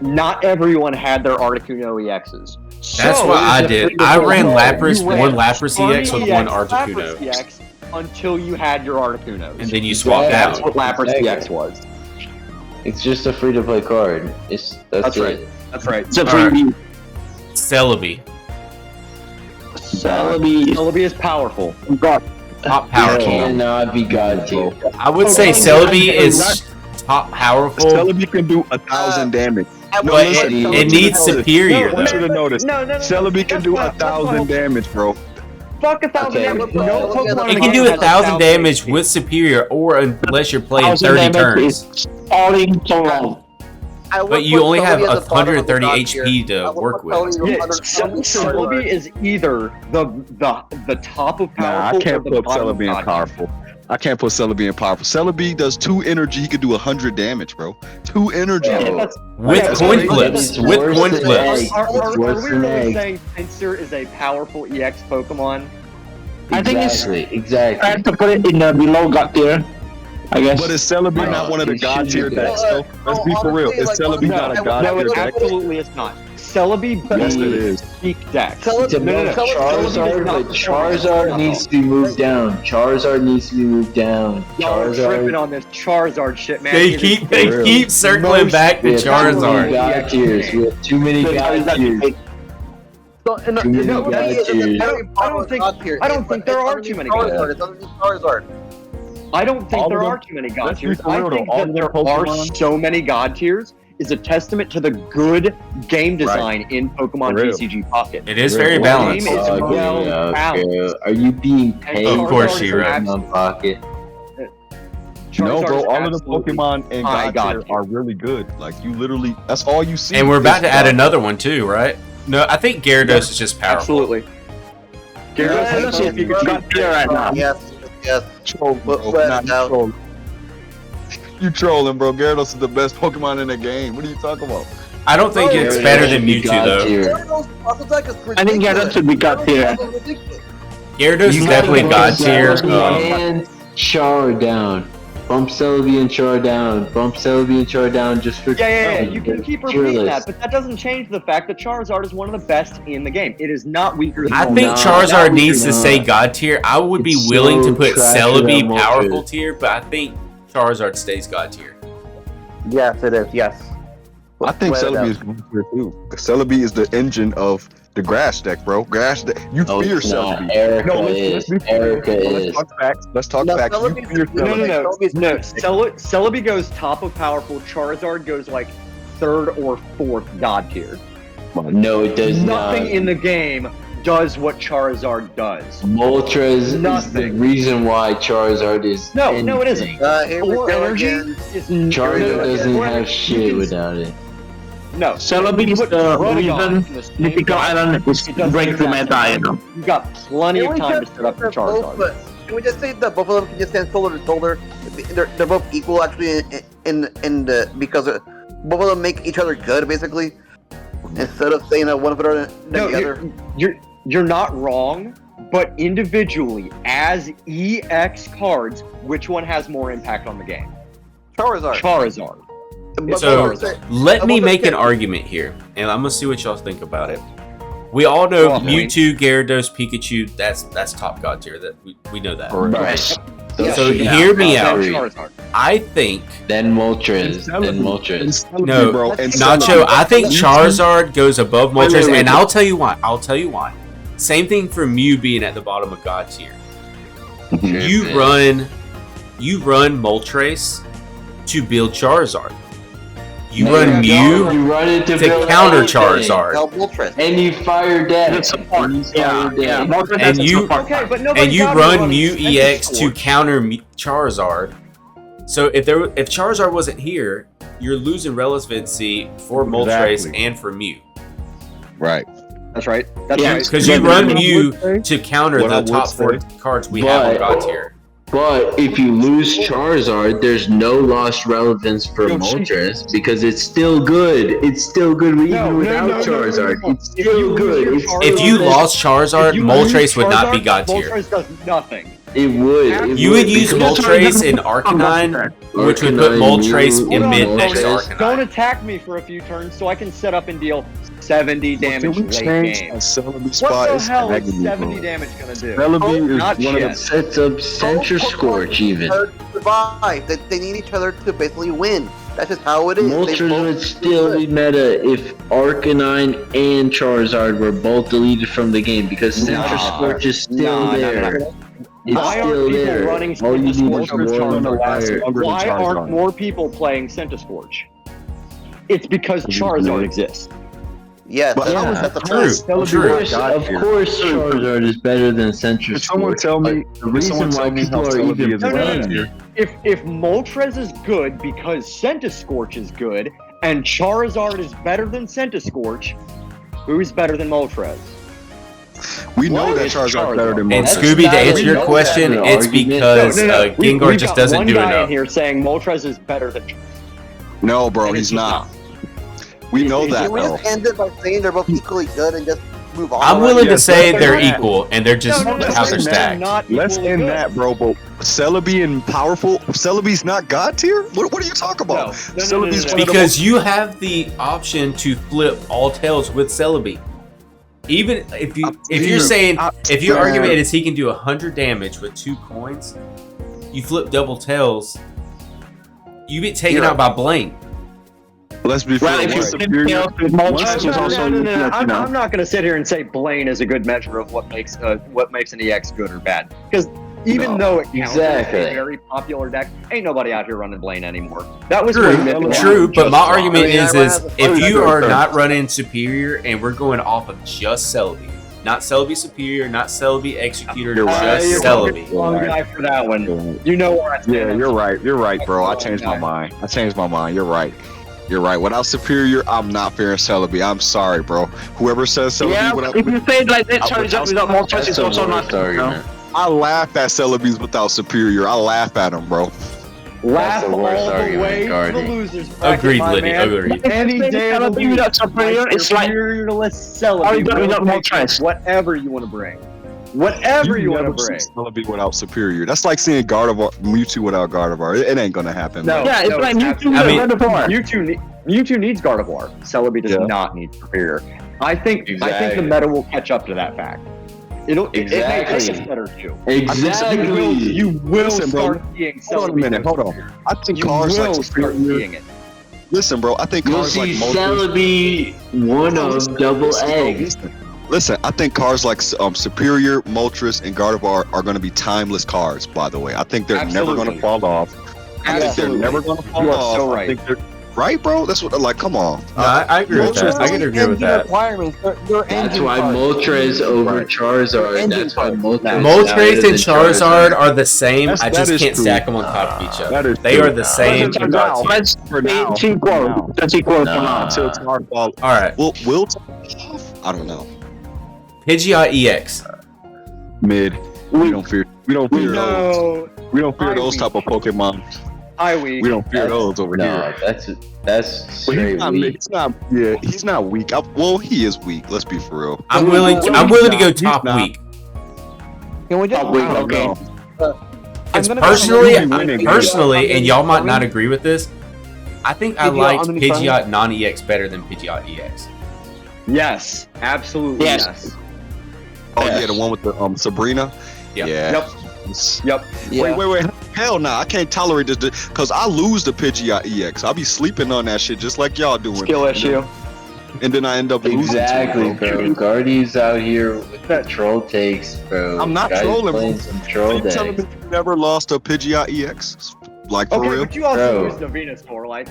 not everyone had their Articuno EXs. That's So, what I it was did. a I ran you Lapras, ran one Lapras EX with funny one Lapras Articuno. EX until you had your Articunos. And then you swapped That's out. what Lapras Exactly. EX was. It's just a free to play card. That's right. it. That's right. It's a Alright. freebie. Celebi. Celebi is powerful. God. Top It powerful. cannot be God tier. I would say Celebi is top powerful, Celebi can do 1,000 damage. I No, will but say it Celebi needs is- superior. I want you to notice. No. Celebi can do 1,000 damage, bro. Fuck 1,000 Okay. damage. No, No Pokemon It in can the do game has 1,000 damage HP. with superior, or unless you're playing 1,000 30 damage turns. is falling so long. I would But you put only have Celebi at the bottom of the 130 god HP tier. I to would work put with. Celebi Yeah, under Celebi is either the top of powerful Nah, I can't or the put bottom of Celebi in god. powerful. I can't put Celebi in powerful. Celebi does 2 energy. He could do 100 damage, bro. 2 energy. Yeah, Bro. that's- With yeah, coin it's flips. worse With than coin egg. flips. Are It's we worse than really egg. saying Pinsir is a powerful EX Pokemon? I think it's Exactly. time to put it in the below God tier, I guess. But is Celebi not one of the it god should tier be decks, good. though? Let's be for real. honestly, Is like, Celebi not a god No, tier it deck? absolutely is not. Celebi Yes, it beats is. peak deck. Celebi- To No, no, no. Charizard, but Charizard needs to be moved down. Charizard needs to be moved down. Y'all are tripping Charizard. on this Charizard shit, man. They It keep is they real. keep circling back to We have too many Charizard. God tiers. We have too many God tiers. Too many No, God that is a tiers. very I don't think- god tier. I don't think there are too many god Charizard. It's underneath Charizard. I don't think All there of are them? too many god Let's be tiers. for I real, think though. All that of there the are Pokemon- so many god tiers is a testament to the good game design in Pokemon For real. TCG Pocket. It is Real. very Game balanced. is Okay, well okay. balanced. Are you being paid? Of course for you're right. Pokemon Pocket? No, Charizard bro. is All of the absolutely Pokemon in high god god tier tier. are really good. Like, you literally, that's all you see. And we're about to is add god. another one too, right? No, I think Gyarados is just powerful. Absolutely. Gyarados I don't has see a if you Pikachu. got tier right now. Yes. Troll, bro. But Nah, you no. trolling. You trolling, bro. Gyarados is the best Pokemon in the game. What are you talking about? I don't think Oh, it's Gyarados better than should be Mewtwo God though. tier. Gyarados' puzzle deck is I think Gyarados ridiculous. should be god tier. Gyarados is ridiculous. Gyarados is definitely god tier. And Char down. Bump Celebi and Char down. Bump Celebi and Char down just for Yeah. You can keep repeating Tier that, list. but that doesn't change the fact that Charizard is one of the best in the game. It is not weaker than I No, think no, Charizard needs to no. say god tier. I would be It's willing so to put trash Celebi without powerful Moltres. tier, but I think Charizard stays god tier. Yes, it is. Yes. I think Without a Celebi is good here too. Celebi is the engine of the grass deck, bro. Grass deck. You No, fear it's not. Celebi. Erica No, is. let's be fair. Erica Let's is. talk facts. Let's talk No, facts. You Celebi's- fear No. Celebi. Celebi goes top of powerful. Charizard goes like third or fourth god tier. No, it does not. Nothing in the game does what Charizard does. Moltres is the Nothing. reason why Charizard is. No, it isn't. anything. Here we Full go energy again. is Charizard doesn't Full have energy- shit you can- without it. No, Celebi is put the Rododon reason in the same Mythical god, Island is it doesn't break the exactly meta, you know. you got plenty Can of we time to just set up for say they're both- Charizard. but Can we just say that both of them can just stand shoulder to shoulder? They're both equal actually in the because both of them make each other good basically. Instead of saying that one is better than No, the other. you're not wrong, but individually as EX cards, which one has more impact on the game? Charizard. Charizard. So let me make an argument here, and I'm gonna see what y'all think about it. We all know Mewtwo, Gyarados, Pikachu. That's top god tier. That we know that. Right. So hear me out. I think Then Moltres. no, Nacho. I think Charizard goes above Moltres, and I'll tell you why. Same thing for Mew being at the bottom of god tier. You run Moltres to build Charizard. You run Mew to counter Charizard, And you fire that. and you run Mew EX to counter Charizard. So if Charizard wasn't here, you're losing relevancy for Moltres and for Mew. Right. That's right. That's right. Because you run Mew to counter the top 4 cards we have on god tier. But if you lose Charizard, there's no lost relevance for Moltres because it's still good. It's still good even without Charizard. It's still good. If you lost Charizard, Moltres would not be god tier. Moltres does nothing. It would. You would use Moltres in Arcanine, which would put Moltres in mid next to Arcanine. Don't attack me for a few turns so I can set up and deal 70 damage late game. What the hell is 70 damage gonna do? Celebi is one of the sets up Center Scorch even. They need each other to basically win. That's just how it is. Moltres would still be meta if Arcanine and Charizard were both deleted from the game because Center Scorch is still there. Why aren't people running Centiskorch with Charizard? Why aren't more people playing Centiskorch? It's because Charizard exists. Yes, true. Of course, Charizard is better than Centiskorch. Someone tell me the reason why people are even playing. If Moltres is good because Centiskorch is good, and Charizard is better than Centiskorch, who's better than Moltres? We know that Charizard is better than And Moltres. Scooby, to answer your question, it's because Gengar just doesn't do enough. One guy in here saying Moltres is better than. No, bro, he's not. We know that. Can we just end it by saying they're both equally good and just move on? I'm willing to say they're equal, and they're just how they're stacked. Let's end that, bro. But Celebi and powerful. Celebi's not god tier. What are you talking about? Celebi's one of the Because you have the option to flip all tails with Celebi. Even if you're saying if your argument is he can do 100 damage with 2 coins, you flip double tails, you get taken out by Blaine. Let's be fair. I'm not going to sit here and say Blaine is a good measure of what makes an EX good or bad, because even though it counts as a very popular deck, ain't nobody out here running Blaine anymore. That was true. But my argument is if you are not running Superior and we're going off of just Celebi, not Celebi Superior, not Celebi Executor, just Celebi. Wrong guy for that one. You know where I stand. Yeah, you're right. You're right, bro. I changed my mind. You're right. You're right. Without Superior, I'm not fearing Celebi. I'm sorry, bro. Whoever says Celebi without... if you say it like that, Charizard without Moltres is also not argument. I laugh at Celebi's without Superior. I laugh at him, bro. Laugh all the way to the losers bracket, Agreed, my Liddy. man. Agreed. Any day of the week, without Superior, it's like... Superior-less Celebi. Whatever you want to bring. Whatever you want to bring. Celebi without Superior. That's like seeing Gardevoir, Mewtwo without Gardevoir. It ain't gonna happen. No, yeah, it's like Mewtwo without Gardevoir. Mewtwo needs Gardevoir. Celebi does not need Superior. I think the meta will catch up to that fact. It may take us better too. Exactly. You will start seeing Celebi. Hold on a minute. Hold on. I think cars like Superior. Listen, bro. I think cars like Celebi one of double egg. Listen, I think cards like Superior, Moltres, and Gardevoir are going to be timeless cards, by the way. I think they're never going to fall off. I think they're never going to fall off. So right. Right, bro? That's what, like, come on. No, I agree with that. I can agree with that. That's why Moltres over Charizard. That's why Moltres and Charizard are the same. I just can't stack them on top of each other. They are the same. That's equal. That's equal for now. Until it's our fault. All right. Will I don't know. Pidgeot EX. Mid. We don't fear those. We don't fear those type of Pokemon. We don't fear those over here. That's straight weak. He's not weak. Well, he is weak. Let's be for real. I'm willing to go top weak. Can we just top weak? Okay. It's personally, and y'all might not agree with this. I think I liked Pidgeot non-EX better than Pidgeot EX. Yes, absolutely. Yes. Oh yeah, the one with the Sabrina. Yeah. Yep. Wait. Hell nah, I can't tolerate this because I lose the Pidgeot EX. I'll be sleeping on that shit just like y'all doing. Skill issue. And then I end up losing. Exactly, bro. Guardy's out here with the troll takes, bro. I'm not trolling, bro. Some troll you telling me you never lost a Pidgeot EX? Like for real? But you also lose the Venusaur, like.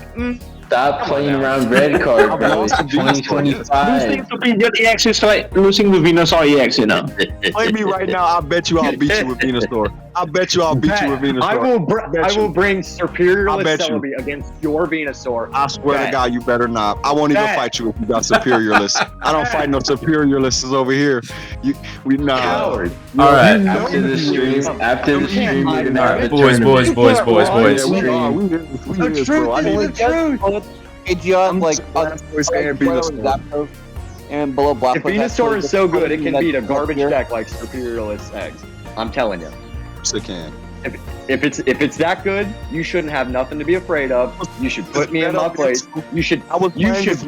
Stop playing around red card, bro. It's 2025. Losing to Pidgeot EX is like losing the Venusaur EX, you know. Play me right now. I bet you I'll beat you with Venusaur. I bet you I'll beat you with Venusaur. I will bring superiorless Celebi against your Venusaur. I swear to God, you better not. I won't even fight you if you got superiorless. I don't fight no superiorless over here. We not. Coward. All right. After the stream, we're gonna have a Boys. Pidgeot, like, Zapdos and below Blastoise. If Venusaur is so good, it can beat a garbage deck like superiorless eggs. I'm telling you. Yes, it can. If it's that good, you shouldn't have nothing to be afraid of. You should put me in my place. You should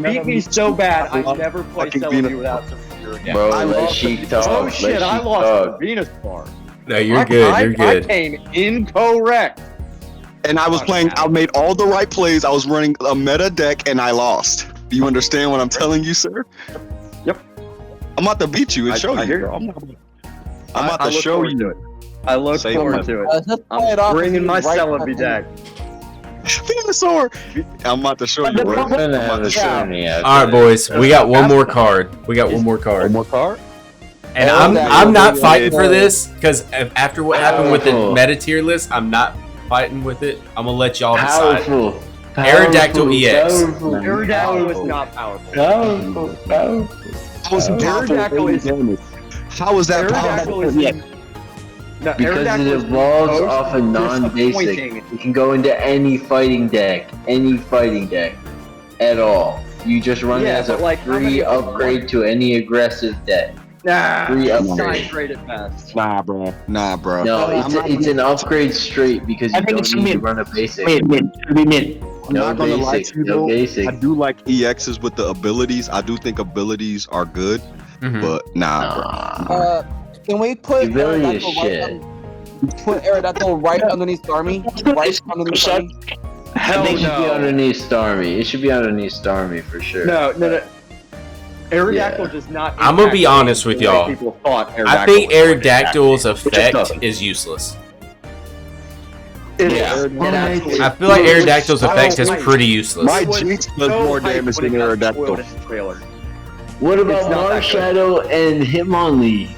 beat me so bad. I never play Celebi without superior deck. Bro, let Sheik talk. Oh shit! I lost to Venusaur. No, you're good. You're good. I came incorrect. And I was playing. I made all the right plays. I was running a meta deck, and I lost. Do you understand what I'm telling you, sir? Yep. I'm about to beat you and show you. I'm about to show you. I look forward to it. I'm bringing my Celebi deck. Venusaur. I'm about to show you. All right, boys. We got one more card. One more card? And I'm not fighting for this because after what happened with the meta tier list, I'm not fighting with it. I'm gonna let y'all decide. Aerodactyl EX. Aerodactyl is not powerful. How is that powerful? Because it evolves off a non-basic. You can go into any fighting deck at all. You just run it as a free upgrade to any aggressive deck. Free upgrade. Nah, bro. No, it's an upgrade straight because you don't need to run a basic. I'm not gonna lie to you though. I do like EXs with the abilities. I do think abilities are good, but bro. Can we put Aerodactyl right underneath Starmie? I think it should be underneath Starmie. It should be underneath Starmie for sure. No. Aerodactyl does not. I'm gonna be honest with y'all. I think Aerodactyl's effect is useless. Yeah. I feel like Aerodactyl's effect is pretty useless. My Jinx does more damage than Aerodactyl. What about Marshadow and Hitmonlee?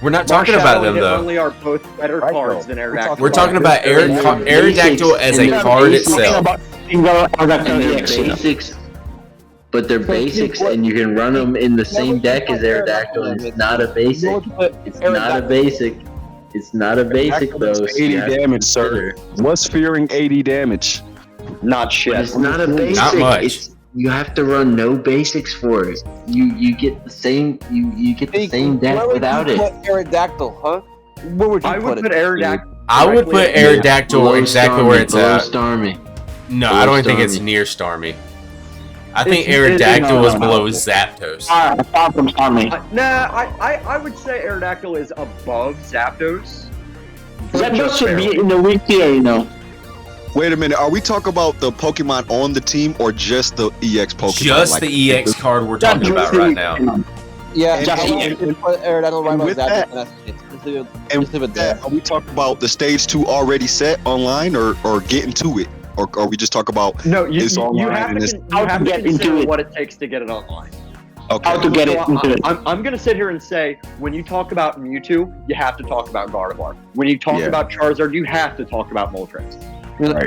We're not talking about them though. Hitmonlee are both better cards than Aerodactyl. We're talking about Aerodactyl as a card itself. Basics, but they're basics, and you can run them in the same deck as Aerodactyl, and it's not a basic. It's not a basic. It's not a basic though. 80 damage, sir. What's fearing 80 damage? Not shit. It's not a basic. Not much. You have to run no basics for it. You get the same. You get the same deck without it. Aerodactyl, huh? Where would you put it? Aerodactyl. I would put Aerodactyl exactly where it's at. Starmie. No, I don't think it's near Starmie. I think Aerodactyl is below Zapdos. Far from Starmie. I would say Aerodactyl is above Zapdos. Zapdos should be in the weak tier, you know. Wait a minute, are we talking about the Pokemon on the team or just the EX Pokemon? Just the EX card we're talking about right now. Yeah, just put Aerodactyl right with above that. Are we talking about the stage 2 already set online or getting to it? Or are we just talking about it's online you have to get into it. What it takes to get it online. Okay. How to get it into it. I'm going to sit here and say, when you talk about Mewtwo, you have to talk about Gardevoir. When you talk about Charizard, you have to talk about Moltres. Right.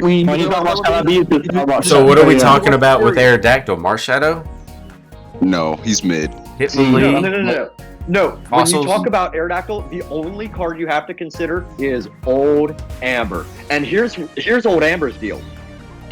So what are we talking about with Aerodactyl? Marshadow? No, he's mid. No. When you talk about Aerodactyl, the only card you have to consider is Old Amber. And here's Old Amber's deal.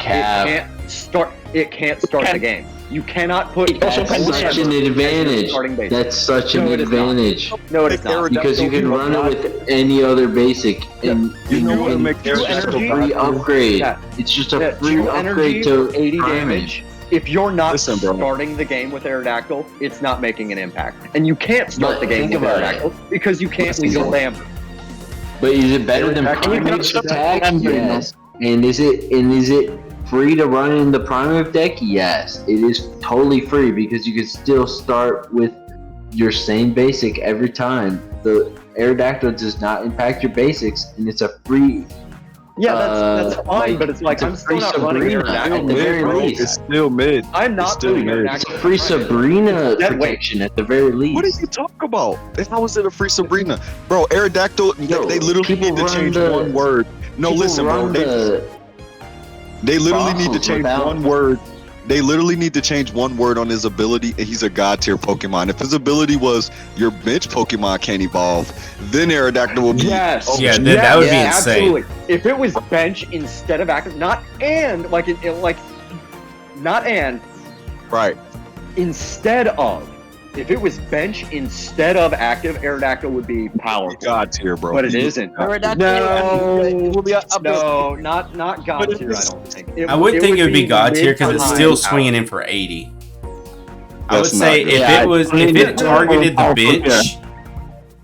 It can't start the game. You cannot put That's such an advantage. That's such an advantage. No, it is not. Because you can run it with any other basic, and You know what make it's just a energy? free upgrade. Yeah. It's just a free True upgrade energy, to 80 priming. damage. If you're not Listen, bro. starting the game with Aerodactyl, it's not making an impact. And you can't start But the game think with about it. Aerodactyl because you can't legal Amber. But is it better than Primate's attack? Yes. And is it free to run in the Primate deck? Yes. It is totally free because you can still start with your same basic every time. The Aerodactyl does not impact your basics, and it's a free. Yeah, that's fine, but it's like I'm still not running Aerodactyl. At the very least. It's still mid. I'm not still putting mid. Aerodactyl. It's a free Sabrina That way. protection at the very least. What are you talking about? How is it a free Sabrina? Bro, Aerodactyl, Yo, they literally people need to run change the- one word. No, People listen, bro. run the They literally need to fossils change without- one word. They literally need to change one word on his ability, and he's a god tier Pokemon. If his ability was your bench Pokemon can't evolve, then Aerodactyl will be. Yes. Yeah, then that would be insane. Absolutely. If it was bench instead of active, not and like not and Right. instead of. If it was bench instead of active, Aerodactyl would be powerful. God tier, bro. But it isn't. Aerodactyl, No, will be up no, not God But tier. I don't think. I would think it would be God tier because it's still mid-to-high swinging in for 80. I would That's say not if good. if it targeted the bench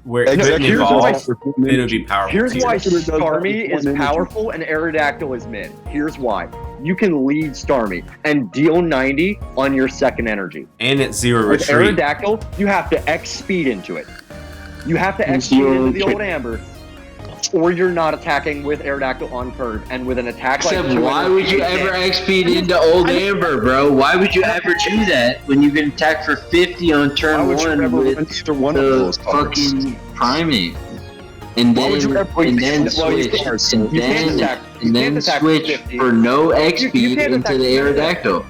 where it couldn't Executor evolve, does then it would be powerful. Here's too. why Executor does Starmie one is energy. powerful and Aerodactyl is mid. Here's why. You can lead Starmie and deal 90 on your second energy. And it's zero With retreat. Aerodactyl, you have to X speed into it. You have to X speed into the old Amber, or you're not attacking with Aerodactyl on curve. And with an attack like Except why would you ever XP into Old Amber, bro? Why would you ever do that when you can attack for 50 on Why turn would you one ever with run either one of the those cards? fucking Primate? And Why would you ever then well, you switch, can't- and you can't then attack- you and then can't attack switch 50. for no X You speed can't into attack the 50. Aerodactyl.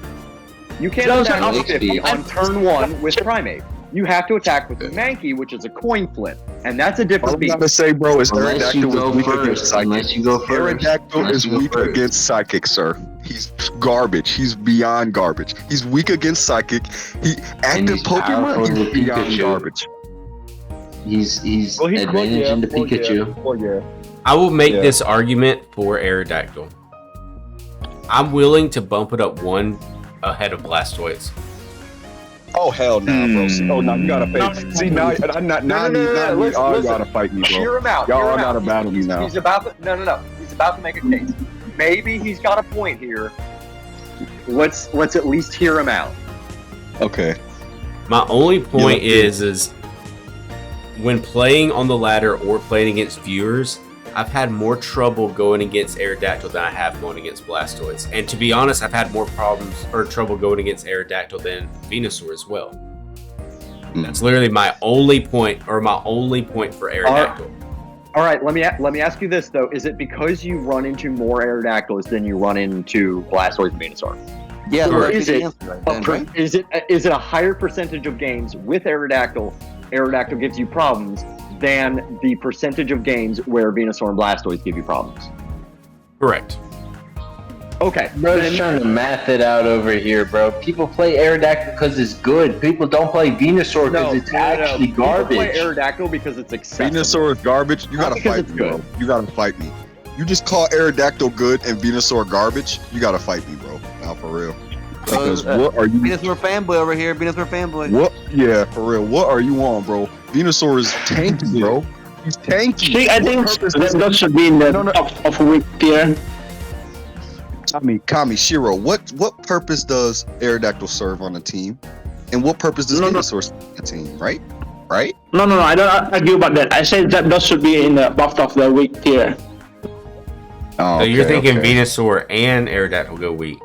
You can't No, attack no, with 50 XP. on turn one with Primate. You have to attack with Mankey, which is a coin flip, and that's a All different I'm beat. gonna say, bro, is Unless you Aerodactyl go is weak against first. Psychic. Unless you go first. Aerodactyl Unless is you go weak first. against Psychic, sir. He's garbage. He's beyond garbage. He's weak against Psychic. Active he's powerful Pokemon, with he's beyond Pikachu. garbage. He's advantage into Pikachu. Oh yeah. I will make Yeah. this argument for Aerodactyl. I'm willing to bump it up one ahead of Blastoise. Oh hell no, bro. See, oh no, you gotta fight. See now, now you all gotta fight me, bro. Hear him out. Y'all hear all him gotta out. battle me now. He's about to, no. He's about to make a case. Maybe he's got a point here. Let's at least hear him out. Okay. My only point Yeah. is when playing on the ladder or playing against viewers, I've had more trouble going against Aerodactyl than I have going against Blastoise. And to be honest, I've had more problems or trouble going against Aerodactyl than Venusaur as well. That's literally my only point for Aerodactyl. All right, let me ask you this though: is it because you run into more Aerodactyls than you run into Blastoise and Venusaur? Yeah, Or that's is the it answer right then, right? is it a higher percentage of games with Aerodactyl? Aerodactyl gives you problems than the percentage of games where Venusaur and Blastoise give you problems. Correct. Okay, Bro's then- trying to math it out over here, bro. People play Aerodactyl because it's good. People don't play Venusaur because it's actually People garbage. play Aerodactyl because it's accessible. Venusaur is garbage. You Not gotta because fight it's me, bro. good. You gotta fight me. You just call Aerodactyl good and Venusaur garbage. You gotta fight me, bro. Now for real. Because what are you? Venusaur fanboy over here. Venusaur fanboy. What? Yeah, for real. What are you on, bro? Venusaur is tanky, bro. He's tanky. I think that should be in the top of week tier. Kami, Shiro, what purpose does Aerodactyl serve on a team? And what purpose does Venusaur serve on a team, right? Right? No, I don't argue about that. I said that should be in the bottom of the week tier. Oh, So you're thinking okay. Venusaur and Aerodactyl go weak.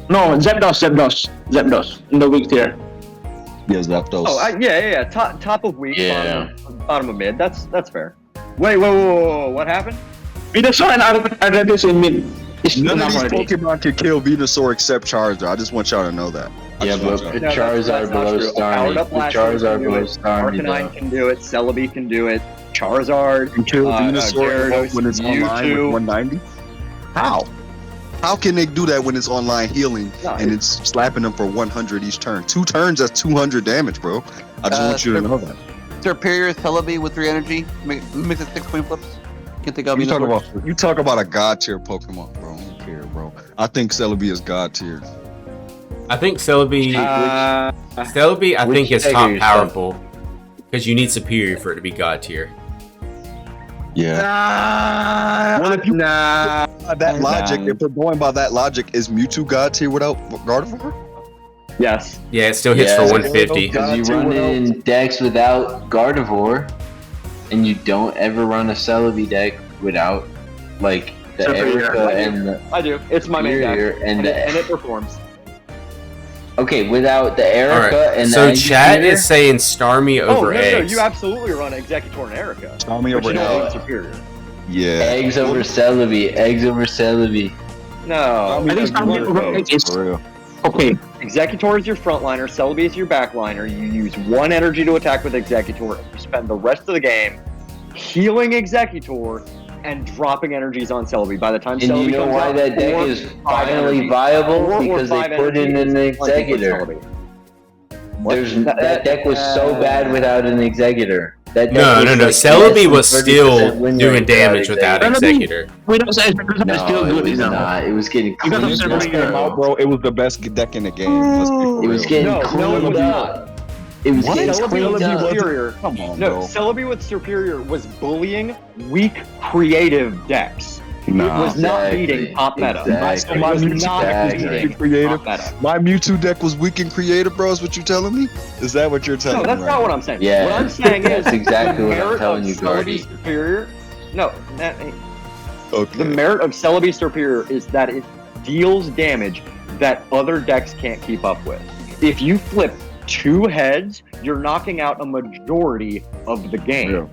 No, Zapdos in the week tier. Yeah, Zapdos. Oh, yeah. Top of week, Yeah. bottom of mid. That's fair. Wait, whoa, what happened? Venusaur and Aerodactyl in mid. It's None of enough these already. Pokemon can kill Venusaur except Charizard. I just want y'all to know that. I Yeah, just want but y'all- the No, that's Charizard not below true. Powered Starmie. up The Blastoise Charizard can do below it. Starmie, Arcanine though. can do it. Celebi can do it. Charizard can kill Venusaur Gyarados, when it's online Mewtwo. with 190? How? How can they do that when it's online healing No, and it's slapping them for 100 each turn? 2 turns, that's 200 damage, bro. I just want you to know that. Superior Celebi with 3 energy makes it 6 coin flips. Can't think of You talk about a god tier Pokemon, bro. I don't care, bro. I think Celebi is god tier. I think Celebi. Celebi, I think is top powerful because you need superior for it to be god tier. Yeah. That logic. If we're going by that logic, is Mewtwo god tier without Gardevoir? Yes. Yeah, it still hits for 150. Because you run in decks without Gardevoir, and you don't ever run a Celebi deck without, like, the Erica and the... I do. It's my main deck, and it performs. Okay, without the Erica and the So chat is saying Starmie over eggs. No, you absolutely run Executor and Erica. Starmie over eggs. Superior. Yeah. Eggs over Celebi. Eggs over Celebi. No. I think Starmie over eggs is... For real. Okay. Executor is your frontliner, Celebi is your backliner. You use 1 energy to attack with Executor, and you spend the rest of the game healing Executor and dropping energies on Celebi. By the time and Celebi you know comes why out, that deck is finally viable? Because they put in an Executor. That deck was so bad without an Executor. No. Celebi was still doing damage without Executor. No, it was not. It was getting cleaned up, bro. It was the best deck in the game. It was getting cleaned up. It was getting cleaned up. Superior. Come on, no, bro. Celebi with Superior was bullying weak, creative decks. Nah. It was not beating top meta. Exactly. My Mewtwo deck was weak and creative. My Mewtwo deck was weak and creative, bro. Is what you telling me? Is that what you're telling me? No, that's not what I'm saying. Yeah, what I'm saying is that's exactly what I'm telling you, Celebi Gardy. Superior. No, Okay. the merit of Celebi Superior is that it deals damage that other decks can't keep up with. If you flip 2 heads, you're knocking out a majority of the game.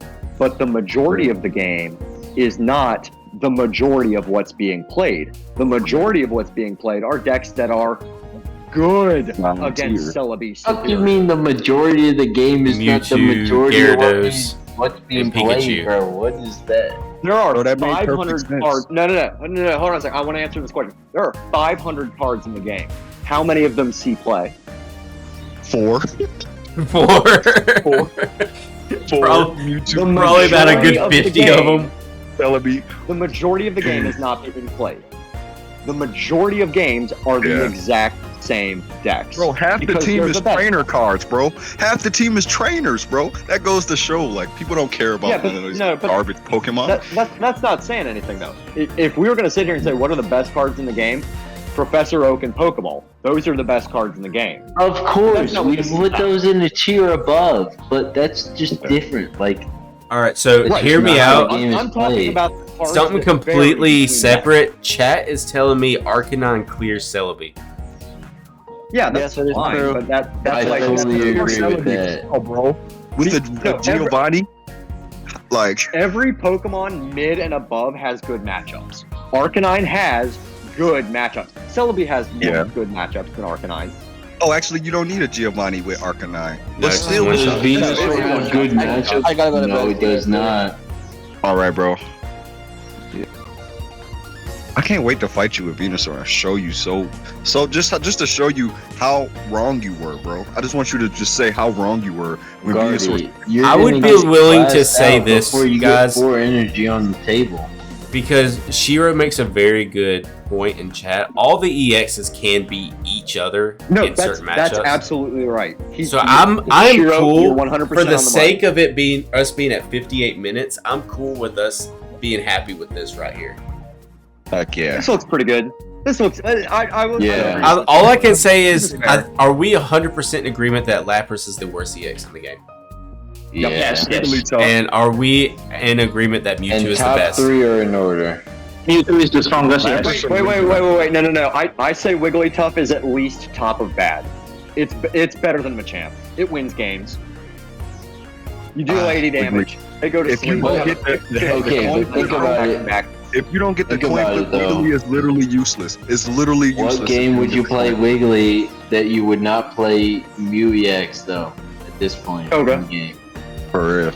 Yeah. But the majority of the game is not the majority of what's being played. The majority of what's being played are decks that are good against Celebi. What do you mean the majority of the game is not the Mewtwo, majority Gyarados, of what's being and played, Pikachu. bro? What is that? There are Bro, that made 500 perfect sense. cards. No, hold on a second. I want to answer this question. There are 500 cards in the game. How many of them see play? 4. 4. Probably about a good 50 of them. Celebi. The majority of the game is not being played. The majority of games are the exact same decks. Bro, half the Because team they're is the best. trainer cards, bro. Half the team is trainers, bro. That goes to show, like, people don't care about Yeah, but- those no, but- garbage Pokemon. That's not saying anything, though. If we were going to sit here and say, what are the best cards in the game? Professor Oak and Pokeball. Those are the best cards in the game. Of course, not we what this is put about. those in a tier above, but that's just different. Like, All right, so Right, hear me not out. how the game is I'm talking played. about the cards Something that vary completely between separate. Chat is telling me Arcanine clears Celebi. decks. Yeah, that's Yes, fine, true. but that's I like totally agree with that. Oh, bro. With the Giovanni, like, every Pokemon mid and above has good matchups. Arcanine has good matchups. Celebi has more good matchups than Arcanine. oh, actually, you don't need a Giovanni with Arcanine. No, But it's still, one Does shot. Venusaur have good matchups? I gotta go to No, bed. it does not. all right, bro. I can't wait to fight you with Venusaur and show you so just to show you how wrong you were, bro. I just want you to just say how wrong you were when Venusaur. Gardy, you're I would gonna be get willing to classed say out this, before you guys. get 4 energy on the table. Because Shiro makes a very good point in chat. All the EXs can beat each other No, in certain matchups. that's absolutely right. So I'm Shiro, cool you're 100% for on the the sake of it being us being at 58 minutes. I'm cool with us being happy with this right here. Heck yeah. This looks pretty good. This looks. I will. Yeah. All I can say is, Fair. are we 100% in agreement that Lapras is the worst EX in the game? Yeah. Yes. And are we in agreement that Mewtwo And is the top best? 3 are in order. Mewtwo is the strongest. Yes. Wait. No. I say Wigglytuff is at least top of bad. It's better than Machamp. It wins games. You do 80 damage. They go to If you sleep. don't get the Okay, but think about it. Back. if you don't get the Think coin about flip, it, though. Wiggly is literally useless. It's literally useless. What game would you play Wiggly that you would not play Mew EX though? At this point Koga. in the game. For real.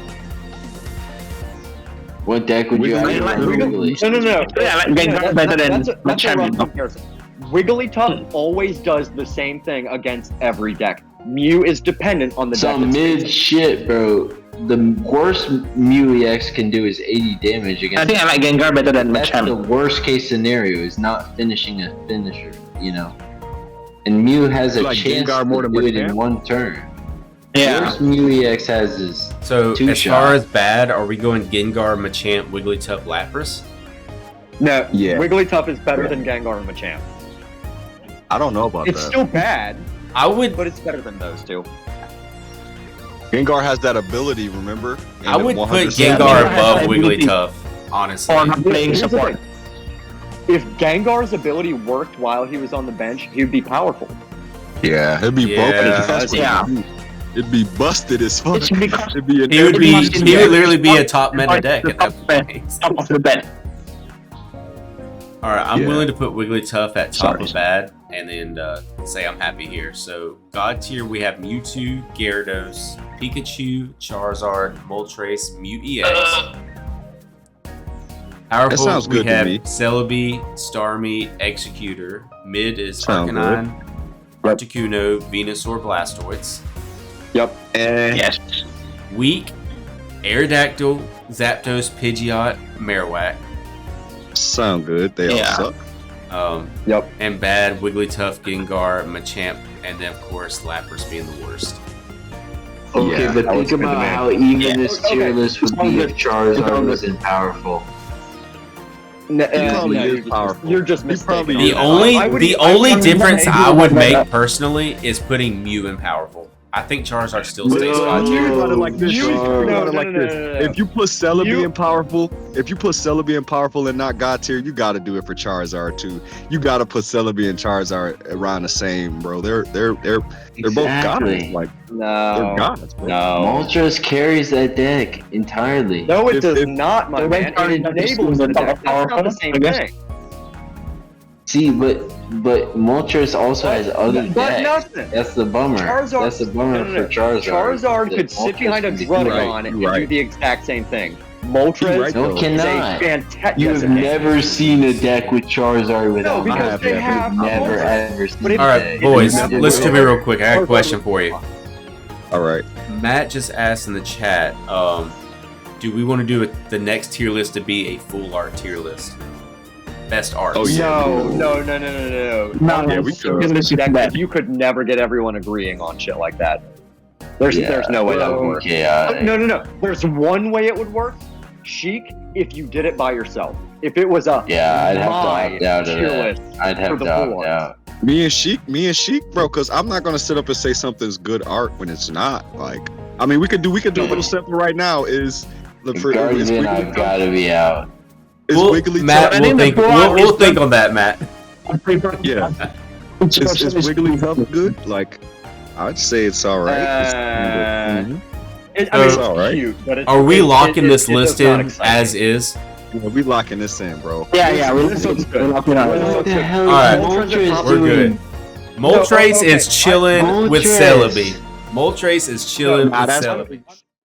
What deck would you have? No. No. Yeah, I like Gengar better than That's a wrong Yeah, I like Gengar better than That's a Machamp. rough comparison. Wigglytuff always does the same thing against every deck. Mew is dependent on the deck. Some mid shit, bro. The worst Mew EX can do is 80 damage against. I think I like Gengar better than That's the Machamp. worst case scenario, is not finishing a finisher, you know. And Mew has a like chance Gengar more to than do it Machamp? in one turn. The Yeah. worst Mew EX has is So Two as far shots. as bad, are we going Gengar, Machamp, Wigglytuff, Lapras? No, Yeah. Wigglytuff is better than Gengar and Machamp. I don't know about It's that. still bad, I would but it's better than those two. Gengar has that ability, remember? And I would the put 100% Gengar Yeah, above yeah. Wigglytuff, honestly. Or not playing Here's the support. thing. If Gengar's ability worked while he was on the bench, he would be powerful. Yeah, it'd be Yeah. broken as fuck. Yeah. It'd be busted as fuck. It's because It'd be an He would be. Every- He would literally be a top meta deck at that point. top of the bed. All right, I'm Yeah. willing to put Wigglytuff at top Sorry. of bad, and then say I'm happy here. So God tier, we have Mewtwo, Gyarados, Pikachu, Charizard, Moltres, Mew EX. Powerful, sounds we good to have me. Celebi, Starmie, Executor. Mid is Sound Arcanine, Articuno, Venusaur, Blastoise. Yes. Weak, Aerodactyl, Zapdos, Pidgeot, Marowak. Sound good. They Yeah. all suck. Yep. And bad, Wigglytuff, Gengar, Machamp, and then of course Lapras being the worst. okay, Yeah, but that was think good to about me. how even Yeah. this tier list would be if Charizard wasn't powerful. probably is powerful. You're just He mistaken. probably on The is. that. only I would- the I only would- difference I would make personally is putting Mew in powerful. I think Charizard still stays No. God tier. You got it like this. You- You no, got no, it like no, this. no, no, no. If you put Celebi You- in powerful, and not God tier, you got to do it for Charizard too. You got to put Celebi and Charizard around the same, bro. They're both gods. Like they're No. gods, bro. No. Moltres carries that deck entirely. No, it If- does if- not, my The man. Charizard It is enables the the deck. That's not the same I guess. thing. See, but Moltres also has other But decks. nothing. That's the bummer. Charizard- That's the bummer No. for Charizard. Charizard that could sit Moltres behind a can do Druddigon that. and You're do right. the exact same thing. Moltres right, No, though. is a cannot. fantastic. You have never seen a deck with Charizard without because Moltres. they have You've never Moltres. ever seen But if- All right, that. boys, You've never- listen to me real quick. I got a question for you. All right. Matt just asked in the chat, do we want to do the next tier list to be a full art tier list? Best art. Oh, yeah. No. No, Yeah, we could. Deck, you could never get everyone agreeing on shit like that. There's no way that would work. Chaotic. No. There's one way it would work. Chic, if you did it by yourself. If it was a Yeah, I'd have to my opt out of tier that. list I'd for have the to full opt out. Me and Sheik, bro. Because I'm not gonna sit up and say something's good art when it's not. Like, I mean, we could do a little simple right now. Is look for Guardian, I've got to be out. Matt, I we'll think think, the full art we'll is think the- on that, Matt. Yeah. Is Wigglytuff good? Like, I'd say it's all right. I mean, It's it's all right. cute, but it's, Are we locking this it list does not in excite as me. is? We locking this in, bro. Yeah, This looks good. What the hell Alright. is Moltres We're doing? good. Moltres okay. is chilling with Moltres. Celebi. Moltres is chilling Nah, with that's- Celebi.